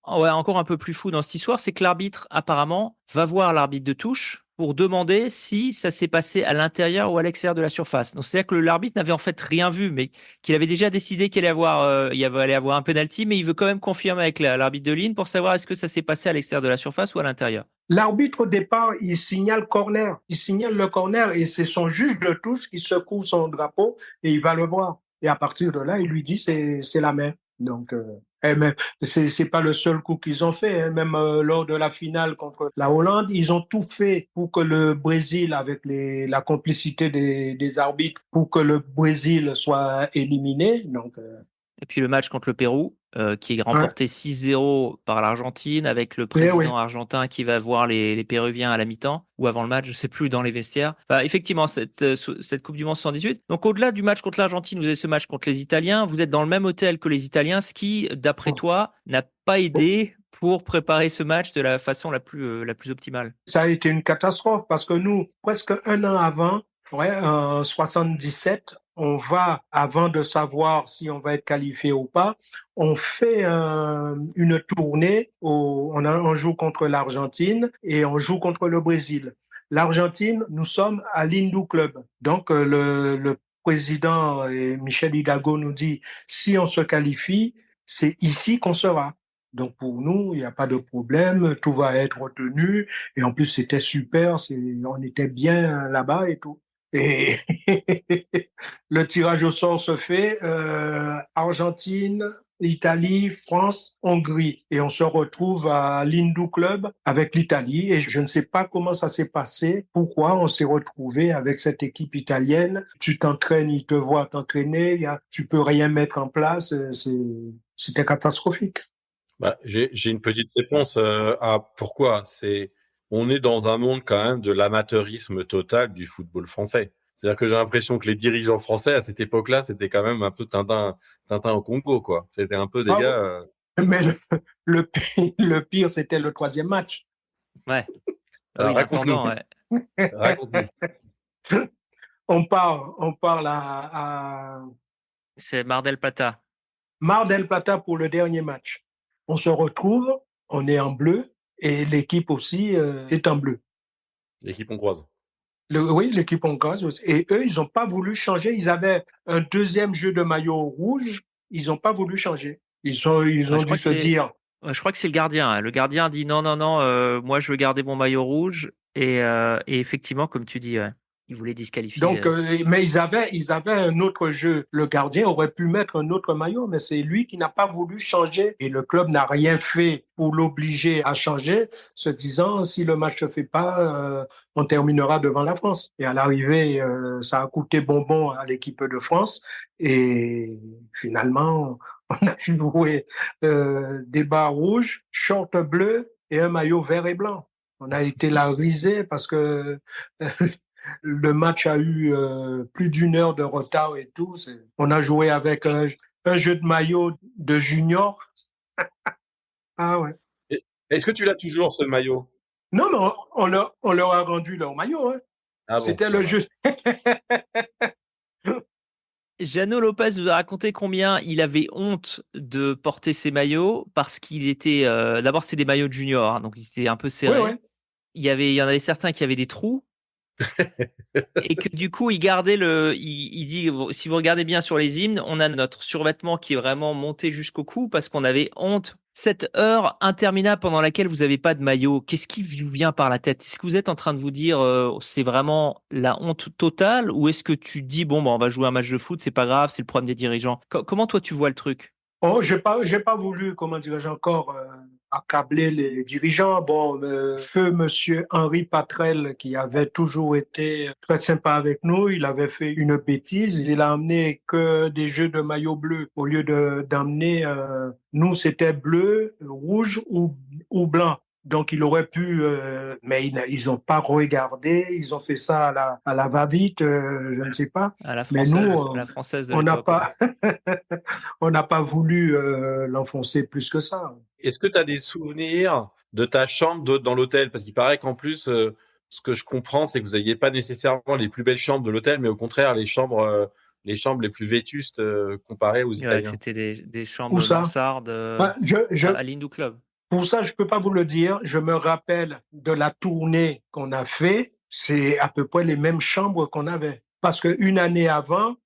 Ouais, encore un peu plus fou dans cette histoire, c'est que l'arbitre, apparemment, va voir l'arbitre de touche pour demander si ça s'est passé à l'intérieur ou à l'extérieur de la surface. Donc, c'est-à-dire que l'arbitre n'avait en fait rien vu, mais qu'il avait déjà décidé qu'il allait avoir un penalty, mais il veut quand même confirmer avec l'arbitre de ligne pour savoir est-ce que ça s'est passé à l'extérieur de la surface ou à l'intérieur. L'arbitre, au départ, il signale corner. Il signale le corner et c'est son juge de touche qui secoue son drapeau et il va le voir. Et à partir de là, il lui dit c'est la main. Donc, même, c'est pas le seul coup qu'ils ont fait. Hein. Même lors de la finale contre la Hollande, ils ont tout fait pour que le Brésil, avec la complicité des arbitres, pour que le Brésil soit éliminé. Donc, Et puis le match contre le Pérou, qui est remporté 6-0 par l'Argentine, avec le président argentin qui va voir les Péruviens à la mi-temps, ou avant le match, je ne sais plus, dans les vestiaires. Enfin, effectivement, cette Coupe du Monde 78. Donc au-delà du match contre l'Argentine, vous avez ce match contre les Italiens, vous êtes dans le même hôtel que les Italiens, ce qui, d'après toi, n'a pas aidé pour préparer ce match de la façon la plus optimale. Ça a été une catastrophe parce que nous, presque un an avant, en 77, on va, avant de savoir si on va être qualifié ou pas, on fait une tournée, on joue contre l'Argentine et on joue contre le Brésil. L'Argentine, nous sommes à l'Hindou Club. Donc, le président Michel Hidalgo nous dit, si on se qualifie, c'est ici qu'on sera. Donc, pour nous, il n'y a pas de problème, tout va être retenu. Et en plus, c'était super, on était bien là-bas et tout. Et le tirage au sort se fait, Argentine, Italie, France, Hongrie. Et on se retrouve à l'Hindou Club avec l'Italie. Et je ne sais pas comment ça s'est passé, pourquoi on s'est retrouvé avec cette équipe italienne. Tu t'entraînes, ils te voient t'entraîner, tu peux rien mettre en place. C'était catastrophique. Bah, j'ai une petite réponse à pourquoi. On est dans un monde quand même de l'amateurisme total du football français. C'est-à-dire que j'ai l'impression que les dirigeants français à cette époque-là, c'était quand même un peu Tintin au Congo, quoi. C'était un peu des gars. Mais le pire, c'était le troisième match. Ouais. Alors, raconte-nous. Ouais. Raconte-nous. On parle à C'est Mar del Plata. Mar del Plata pour le dernier match. On se retrouve, on est en bleu et l'équipe aussi est en bleu. L'équipe hongroise. Oui, l'équipe hongroise aussi. Et eux, ils n'ont pas voulu changer. Ils avaient un deuxième jeu de maillot rouge. Ils n'ont pas voulu changer. Ils ont dû se dire. Je crois que c'est le gardien. Le gardien dit non, moi je veux garder mon maillot rouge. Et effectivement, comme tu dis, il voulait disqualifier. Donc, mais ils avaient un autre jeu. Le gardien aurait pu mettre un autre maillot, mais c'est lui qui n'a pas voulu changer. Et le club n'a rien fait pour l'obliger à changer, se disant, si le match ne se fait pas, on terminera devant la France. Et à l'arrivée, ça a coûté bonbon à l'équipe de France. Et finalement, on a joué des bas rouges, short bleu et un maillot vert et blanc. On a été la risée parce que le match a eu plus d'une heure de retard et tout. On a joué avec un jeu de maillot de junior. Ah ouais. Est-ce que tu l'as toujours, ce maillot? Non, mais on leur a rendu leur maillot. Hein. Ah C'était bon, le jeu. Jeannot Lopez nous a raconté combien il avait honte de porter ses maillots parce qu'il était. D'abord, c'était des maillots de junior, hein, donc ils étaient un peu serrés. Ouais. Il y en avait certains qui avaient des trous. Et que du coup, il gardait il dit, si vous regardez bien sur les hymnes, on a notre survêtement qui est vraiment monté jusqu'au cou parce qu'on avait honte Cette heure interminable pendant laquelle vous n'avez pas de maillot, qu'est-ce qui vous vient par la tête? Est-ce que vous êtes en train de vous dire c'est vraiment la honte totale ou est-ce que tu dis bon, on va jouer un match de foot, c'est pas grave, c'est le problème des dirigeants? Comment toi tu vois le truc? Oh, j'ai pas voulu, comment dirais-je encore, accabler les dirigeants. Bon, feu monsieur Henri Patrel, qui avait toujours été très sympa avec nous, il avait fait une bêtise. Il a amené que des jeux de maillot bleu au lieu d'amener, nous c'était bleu, rouge ou blanc. Donc il aurait pu, mais ils ont pas regardé, ils ont fait ça à la va-vite, je ne sais pas. À Mais nous, la française de on n'a l'époque. pas, on n'a pas voulu l'enfoncer plus que ça. Est-ce que tu as des souvenirs de ta chambre dans l'hôtel? Parce qu'il paraît qu'en plus, ce que je comprends, c'est que vous n'aviez pas nécessairement les plus belles chambres de l'hôtel, mais au contraire, les chambres les plus vétustes comparées aux Italiens. C'était des Où chambres ça? mansardes à l'Hindou Club. Pour ça, je peux pas vous le dire. Je me rappelle de la tournée qu'on a fait. C'est à peu près les mêmes chambres qu'on avait. Parce qu'une année avant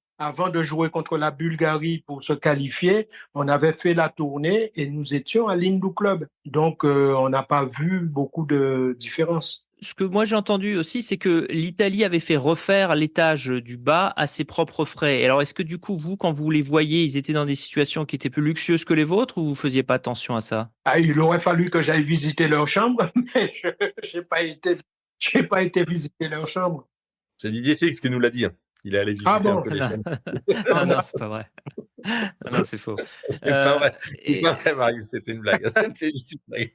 de jouer contre la Bulgarie pour se qualifier, on avait fait la tournée et nous étions à l'Hindou Club. Donc, on n'a pas vu beaucoup de différence. Ce que moi j'ai entendu aussi, c'est que l'Italie avait fait refaire l'étage du bas à ses propres frais. Et alors, est-ce que du coup, vous, quand vous les voyez, ils étaient dans des situations qui étaient plus luxueuses que les vôtres ou vous faisiez pas attention à ça? Ah, il aurait fallu que j'aille visiter leur chambre, mais j'ai pas été visiter leur chambre. C'est Didier Six qui nous l'a dit. Il est allé visiter un peu les chambres. Non, c'est pas vrai. Non, c'est faux. C'est pas vrai. C'est pas vrai, Marius, c'était une blague. C'est juste une blague.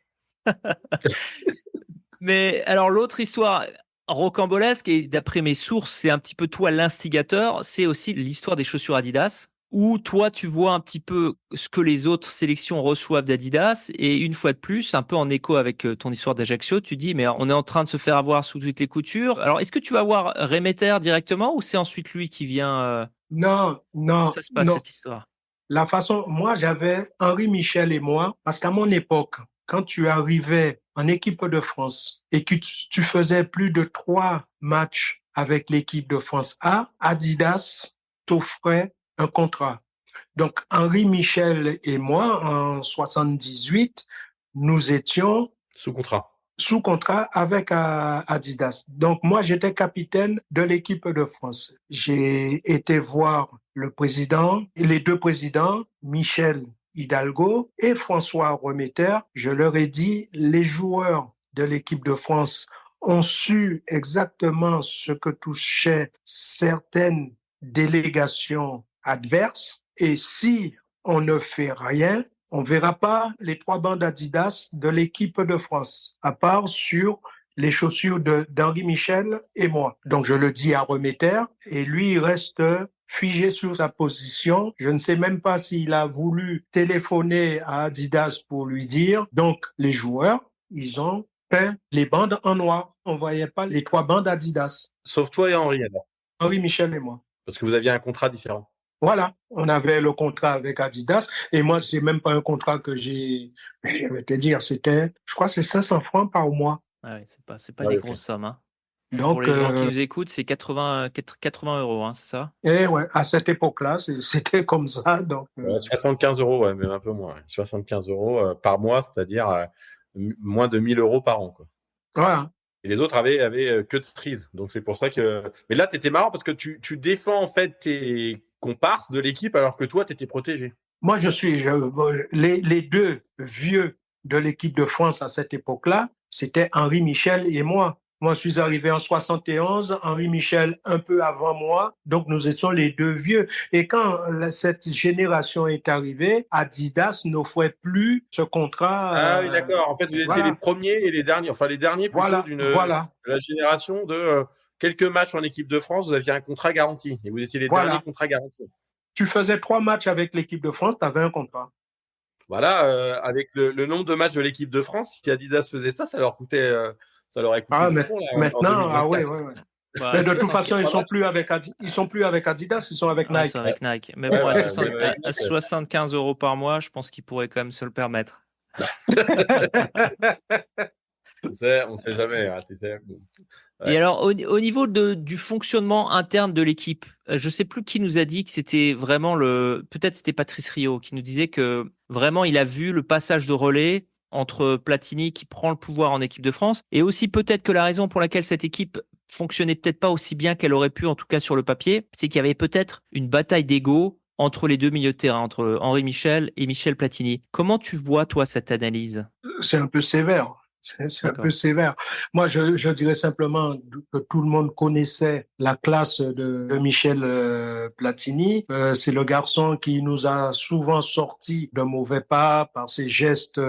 Mais alors, l'autre histoire rocambolesque, et d'après mes sources, c'est un petit peu toi l'instigateur, c'est aussi l'histoire des chaussures Adidas, où toi, tu vois un petit peu ce que les autres sélections reçoivent d'Adidas, et une fois de plus, un peu en écho avec ton histoire d'Ajaccio, tu dis, mais on est en train de se faire avoir sous toutes les coutures. Alors, est-ce que tu vas voir Remeter directement, ou c'est ensuite lui qui vient Non, Comment non, ça se passe, non. cette histoire? La façon, moi, j'avais Henri Michel et moi, parce qu'à mon époque, quand tu arrivais en équipe de France et que tu faisais plus de 3 matchs avec l'équipe de France A, Adidas t'offrait un contrat. Donc, Henri Michel et moi, en 78, nous étions Sous contrat. sous contrat avec Adidas. Donc moi, j'étais capitaine de l'équipe de France. J'ai été voir le président, les deux présidents, Michel Hidalgo et François Remeter. Je leur ai dit, les joueurs de l'équipe de France ont su exactement ce que touchaient certaines délégations adverses. Et si on ne fait rien, on verra pas les 3 bandes Adidas de l'équipe de France, à part sur les chaussures d'Henri Michel et moi. Donc, je le dis à Remeter et lui, il reste figé sur sa position. Je ne sais même pas s'il a voulu téléphoner à Adidas pour lui dire. Donc, les joueurs, ils ont peint les bandes en noir. On voyait pas les 3 bandes Adidas. Sauf toi et Henri, alors. Henri Michel et moi. Parce que vous aviez un contrat différent. Voilà, on avait le contrat avec Adidas et moi, c'est même pas un contrat que je vais te dire, c'était, je crois que c'est 500 francs par mois. Ah ouais, c'est pas des grosses sommes. Hein. Donc, pour les gens qui nous écoutent, c'est 80 €, hein, c'est ça? Et ouais, à cette époque-là, c'était comme ça. Donc, 75 €, ouais, même un peu moins. Ouais. 75 € par mois, c'est-à-dire moins de 1 000 € par an, quoi. Voilà. Et les autres avaient que de cerise. Donc c'est pour ça que. Mais là, t'étais marrant parce que tu défends en fait tes comparses de l'équipe alors que toi, t'étais protégé. Moi, les deux vieux de l'équipe de France à cette époque-là, c'était Henri Michel et moi. Moi, je suis arrivé en 71, Henri Michel un peu avant moi, donc nous étions les deux vieux. Et quand cette génération est arrivée, Adidas n'offrait plus ce contrat. Ah oui, d'accord. En fait, vous étiez les premiers et les derniers, enfin les derniers plutôt de la génération de quelques matchs en équipe de France, vous aviez un contrat garanti. Et vous étiez les derniers contrats garantis. Tu faisais 3 matchs avec l'équipe de France, tu avais un contrat. Voilà, avec le nombre de matchs de l'équipe de France, si Adidas faisait ça, ça leur coûtait... Ça leur aurait coûté du fond, là, maintenant, ouais. Bah, mais de toute façon, ils sont plus avec Adidas, ils sont avec Nike. Ils sont avec Nike. Mais bon, à 75 € par mois, je pense qu'ils pourraient quand même se le permettre. On sait jamais, hein, tu sais. Et alors, au niveau du fonctionnement interne de l'équipe, je sais plus qui nous a dit que c'était vraiment peut-être c'était Patrice Rio qui nous disait que vraiment il a vu le passage de relais entre Platini qui prend le pouvoir en équipe de France et aussi peut-être que la raison pour laquelle cette équipe fonctionnait peut-être pas aussi bien qu'elle aurait pu, en tout cas sur le papier, c'est qu'il y avait peut-être une bataille d'ego entre les deux milieux de terrain, entre Henri Michel et Michel Platini. Comment tu vois, toi, cette analyse? C'est un peu sévère. C'est un peu sévère. Moi, je dirais simplement que tout le monde connaissait la classe de Michel Platini. C'est le garçon qui nous a souvent sorti de mauvais pas par ses gestes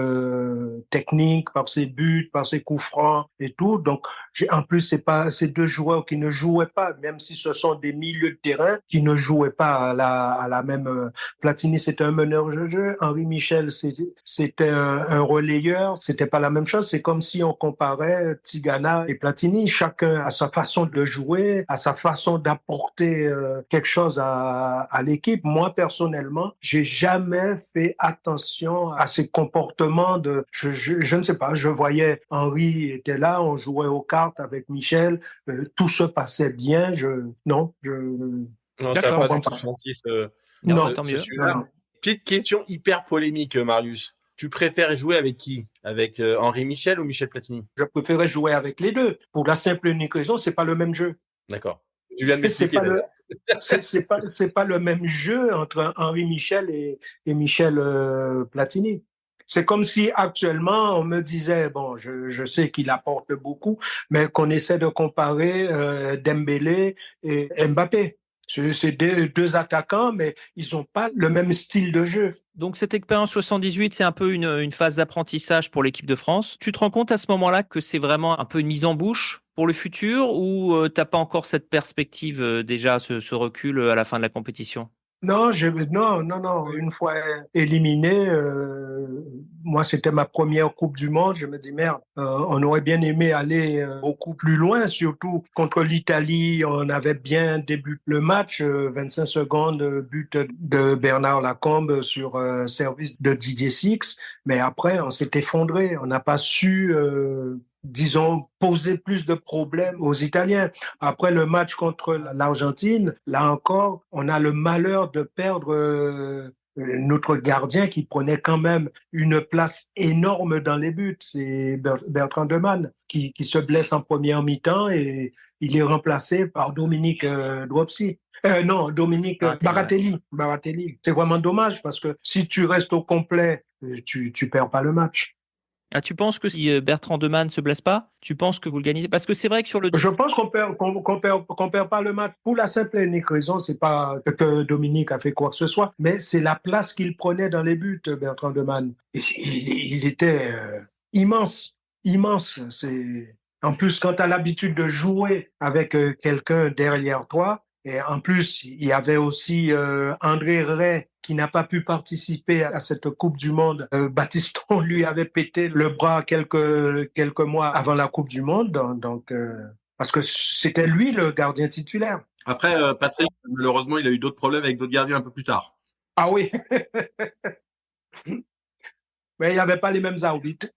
techniques, par ses buts, par ses coups francs et tout. Donc, en plus, c'est pas ces deux joueurs qui ne jouaient pas, même si ce sont des milieux de terrain qui ne jouaient pas à la même. Platini, c'était un meneur de jeu. Henri Michel, c'était un relayeur. C'était pas la même chose. C'est comme si on comparait Tigana et Platini. Chacun a sa façon de jouer, a sa façon d'apporter quelque chose à l'équipe. Moi, personnellement, j'ai jamais fait attention à ces comportements de, je ne sais pas, je voyais Henri était là, on jouait aux cartes avec Michel, tout se passait bien. Non, t'as pas du tout senti Non, tant mieux. Non. Petite question hyper polémique, Marius. Tu préfères jouer avec qui? Avec Henri Michel ou Michel Platini? Je préférais jouer avec les deux. Pour la simple et unique raison, c'est pas le même jeu. D'accord. Tu viens de m'expliquer. C'est pas le même jeu entre Henri Michel et Michel Platini. C'est comme si actuellement on me disait, bon, je sais qu'il apporte beaucoup, mais qu'on essaie de comparer Dembélé et Mbappé. C'est deux attaquants, mais ils n'ont pas le même style de jeu. Donc cette expérience 78, c'est un peu une phase d'apprentissage pour l'équipe de France. Tu te rends compte à ce moment-là que c'est vraiment un peu une mise en bouche pour le futur ou t'as pas encore cette perspective déjà, ce recul à la fin de la compétition? Non, non. Une fois éliminé, moi c'était ma première Coupe du Monde. Je me dis merde, on aurait bien aimé aller beaucoup plus loin, surtout contre l'Italie. On avait bien débuté le match, 25 secondes, but de Bernard Lacombe sur service de Didier Six. Mais après, on s'est effondré. On n'a pas su disons, poser plus de problèmes aux Italiens. Après le match contre l'Argentine, là encore, on a le malheur de perdre notre gardien qui prenait quand même une place énorme dans les buts. C'est Bertrand Demann qui se blesse en première mi-temps et il est remplacé par Dominique Dropsy. Dominique Baratelli. C'est vraiment dommage parce que si tu restes au complet, tu perds pas le match. Ah, tu penses que si Bertrand Demann ne se blesse pas, tu penses que vous le gagnez? Parce que c'est vrai que sur le... Je pense qu'on perd pas le match. Pour la simple et unique raison, c'est pas que Dominique a fait quoi que ce soit, mais c'est la place qu'il prenait dans les buts, Bertrand Demann. Il était immense. En plus, quand tu as l'habitude de jouer avec quelqu'un derrière toi, et en plus, il y avait aussi André Ray qui n'a pas pu participer à cette Coupe du Monde. Battiston lui avait pété le bras quelques mois avant la Coupe du Monde, donc parce que c'était lui le gardien titulaire. Après, Patrick, malheureusement, il a eu d'autres problèmes avec d'autres gardiens un peu plus tard. Ah oui. Mais il n'y avait pas les mêmes arbitres.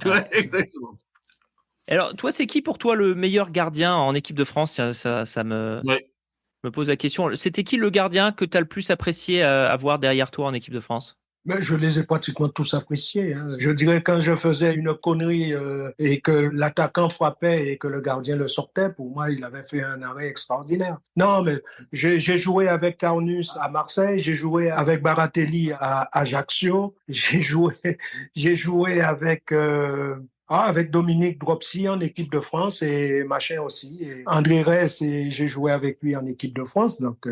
Ouais, exactement. Alors, toi, c'est qui pour toi le meilleur gardien en équipe de France? Ça me pose la question. C'était qui le gardien que tu as le plus apprécié à voir derrière toi en équipe de France? Mais je les ai pratiquement tous appréciés. Hein. Je dirais quand je faisais une connerie et que l'attaquant frappait et que le gardien le sortait, pour moi, il avait fait un arrêt extraordinaire. Non, mais j'ai joué avec Carnus à Marseille, j'ai joué avec Baratelli à Ajaccio, j'ai joué avec avec Dominique Dropsy en équipe de France et machin aussi. Et André Rey, j'ai joué avec lui en équipe de France, donc.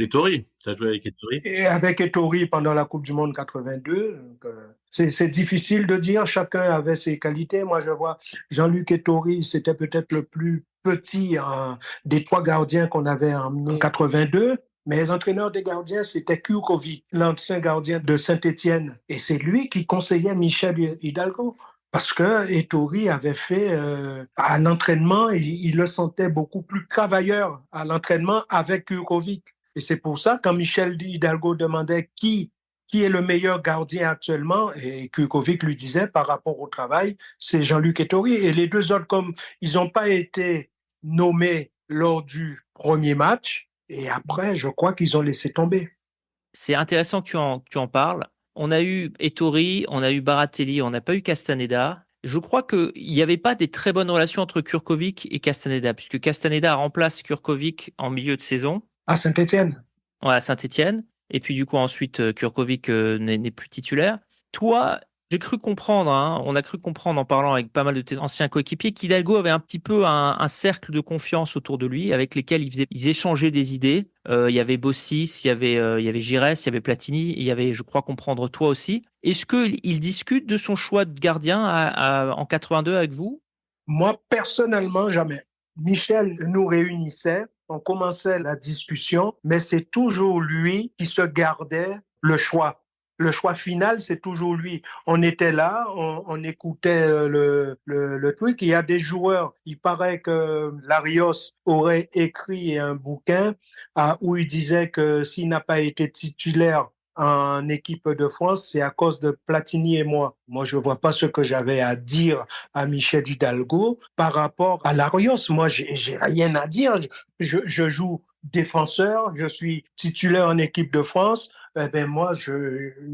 Ettori, tu as joué avec Ettori? Et avec Ettori pendant la Coupe du Monde 82. Donc, c'est difficile de dire, chacun avait ses qualités. Moi, je vois Jean-Luc Ettori, c'était peut-être le plus petit des trois gardiens qu'on avait emmenés en 82. Mais les entraîneurs des gardiens, c'était Kurkovic, l'ancien gardien de Saint-Étienne. Et c'est lui qui conseillait Michel Hidalgo. Parce que Ettori avait fait à l'entraînement, il le sentait beaucoup plus travailleur à l'entraînement avec Kurkovic. Et c'est pour ça, quand Michel Hidalgo demandait qui qui est le meilleur gardien actuellement, et Kurkovic lui disait par rapport au travail, c'est Jean-Luc Ettori. Et les deux autres, comme ils n'ont pas été nommés lors du premier match, et après, je crois qu'ils ont laissé tomber. C'est intéressant que tu en parles. On a eu Ettori, on a eu Baratelli, on n'a pas eu Castaneda. Je crois qu'il n'y avait pas des très bonnes relations entre Kurkovic et Castaneda, puisque Castaneda remplace Kurkovic en milieu de saison. À Saint-Étienne. Ouais, à Saint-Étienne. Et puis du coup, ensuite, Kurkovic n'est plus titulaire. Toi, j'ai cru comprendre, on a cru comprendre en parlant avec pas mal de tes anciens coéquipiers, qu'Hidalgo avait un petit peu un cercle de confiance autour de lui, avec lesquels ils échangeaient des idées. Il y avait Bossis, il y avait Giresse, il y avait Platini, il y avait, je crois comprendre, toi aussi. Est-ce qu'il discute de son choix de gardien en 82 avec vous? Moi, personnellement, jamais. Michel nous réunissait, on commençait la discussion, mais c'est toujours lui qui se gardait le choix. Le choix final, c'est toujours lui. On était là, on écoutait le truc. Il y a des joueurs, il paraît que Larios aurait écrit un bouquin où il disait que s'il n'a pas été titulaire en équipe de France, c'est à cause de Platini et moi. Moi, je vois pas ce que j'avais à dire à Michel Hidalgo par rapport à Larios. Moi, j'ai rien à dire. Je joue défenseur, je suis titulaire en équipe de France. Eh ben moi,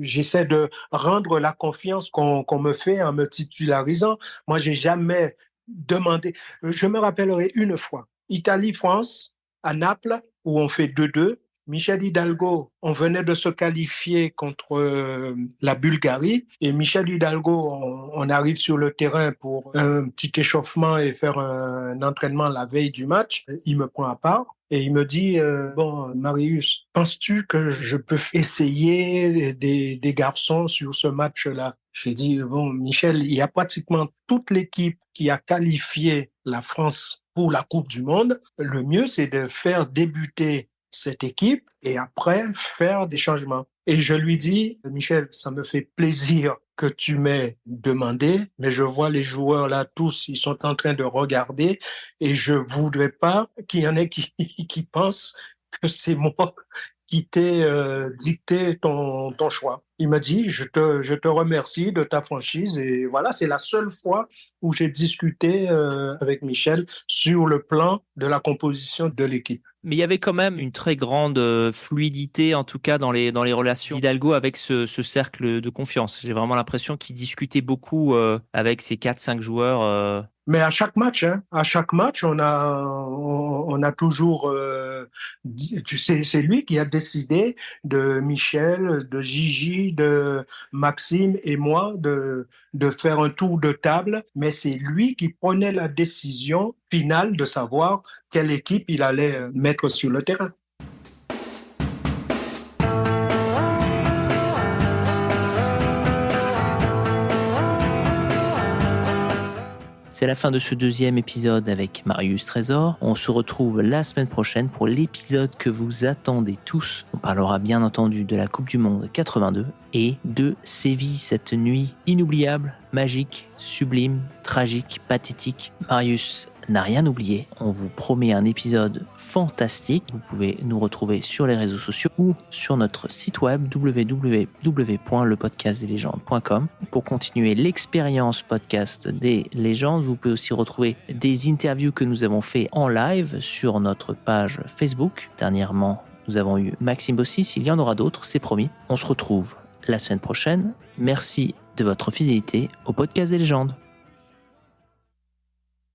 j'essaie de rendre la confiance qu'on me fait en me titularisant. Moi, j'ai jamais demandé. Je me rappellerai une fois, Italie-France à Naples, où on fait 2-2. Michel Hidalgo, on venait de se qualifier contre la Bulgarie et Michel Hidalgo, on arrive sur le terrain pour un petit échauffement et faire un entraînement la veille du match. Il me prend à part et il me dit bon, Marius, penses-tu que je peux essayer des garçons sur ce match-là? J'ai dit bon, Michel, il y a pratiquement toute l'équipe qui a qualifié la France pour la Coupe du Monde. Le mieux, c'est de faire débuter cette équipe et après faire des changements. Et je lui dis, Michel, ça me fait plaisir que tu m'aies demandé, mais je vois les joueurs là tous, ils sont en train de regarder et je voudrais pas qu'il y en ait qui pensent que c'est moi qui t'ai dicté ton choix. Il m'a dit, je te remercie de ta franchise et voilà, c'est la seule fois où j'ai discuté avec Michel sur le plan de la composition de l'équipe. Mais il y avait quand même une très grande fluidité, en tout cas dans les relations d'Hidalgo avec ce cercle de confiance. J'ai vraiment l'impression qu'il discutait beaucoup avec ses 4-5 joueurs. Mais à chaque match, on a toujours, c'est lui qui a décidé de Michel, de Gigi, de Maxime et moi de faire un tour de table. Mais c'est lui qui prenait la décision finale de savoir quelle équipe il allait mettre sur le terrain. C'est la fin de ce deuxième épisode avec Marius Trésor. On se retrouve la semaine prochaine pour l'épisode que vous attendez tous. On parlera bien entendu de la Coupe du Monde 82 et de Séville, cette nuit inoubliable, magique, sublime, tragique, pathétique. Marius n'a rien oublié. On vous promet un épisode fantastique. Vous pouvez nous retrouver sur les réseaux sociaux ou sur notre site web www.lepodcastdeslégendes.com. Pour continuer l'expérience podcast des légendes, vous pouvez aussi retrouver des interviews que nous avons fait en live sur notre page Facebook. Dernièrement, nous avons eu Maxime Bossis. Il y en aura d'autres, c'est promis. On se retrouve la semaine prochaine. Merci de votre fidélité au podcast des légendes.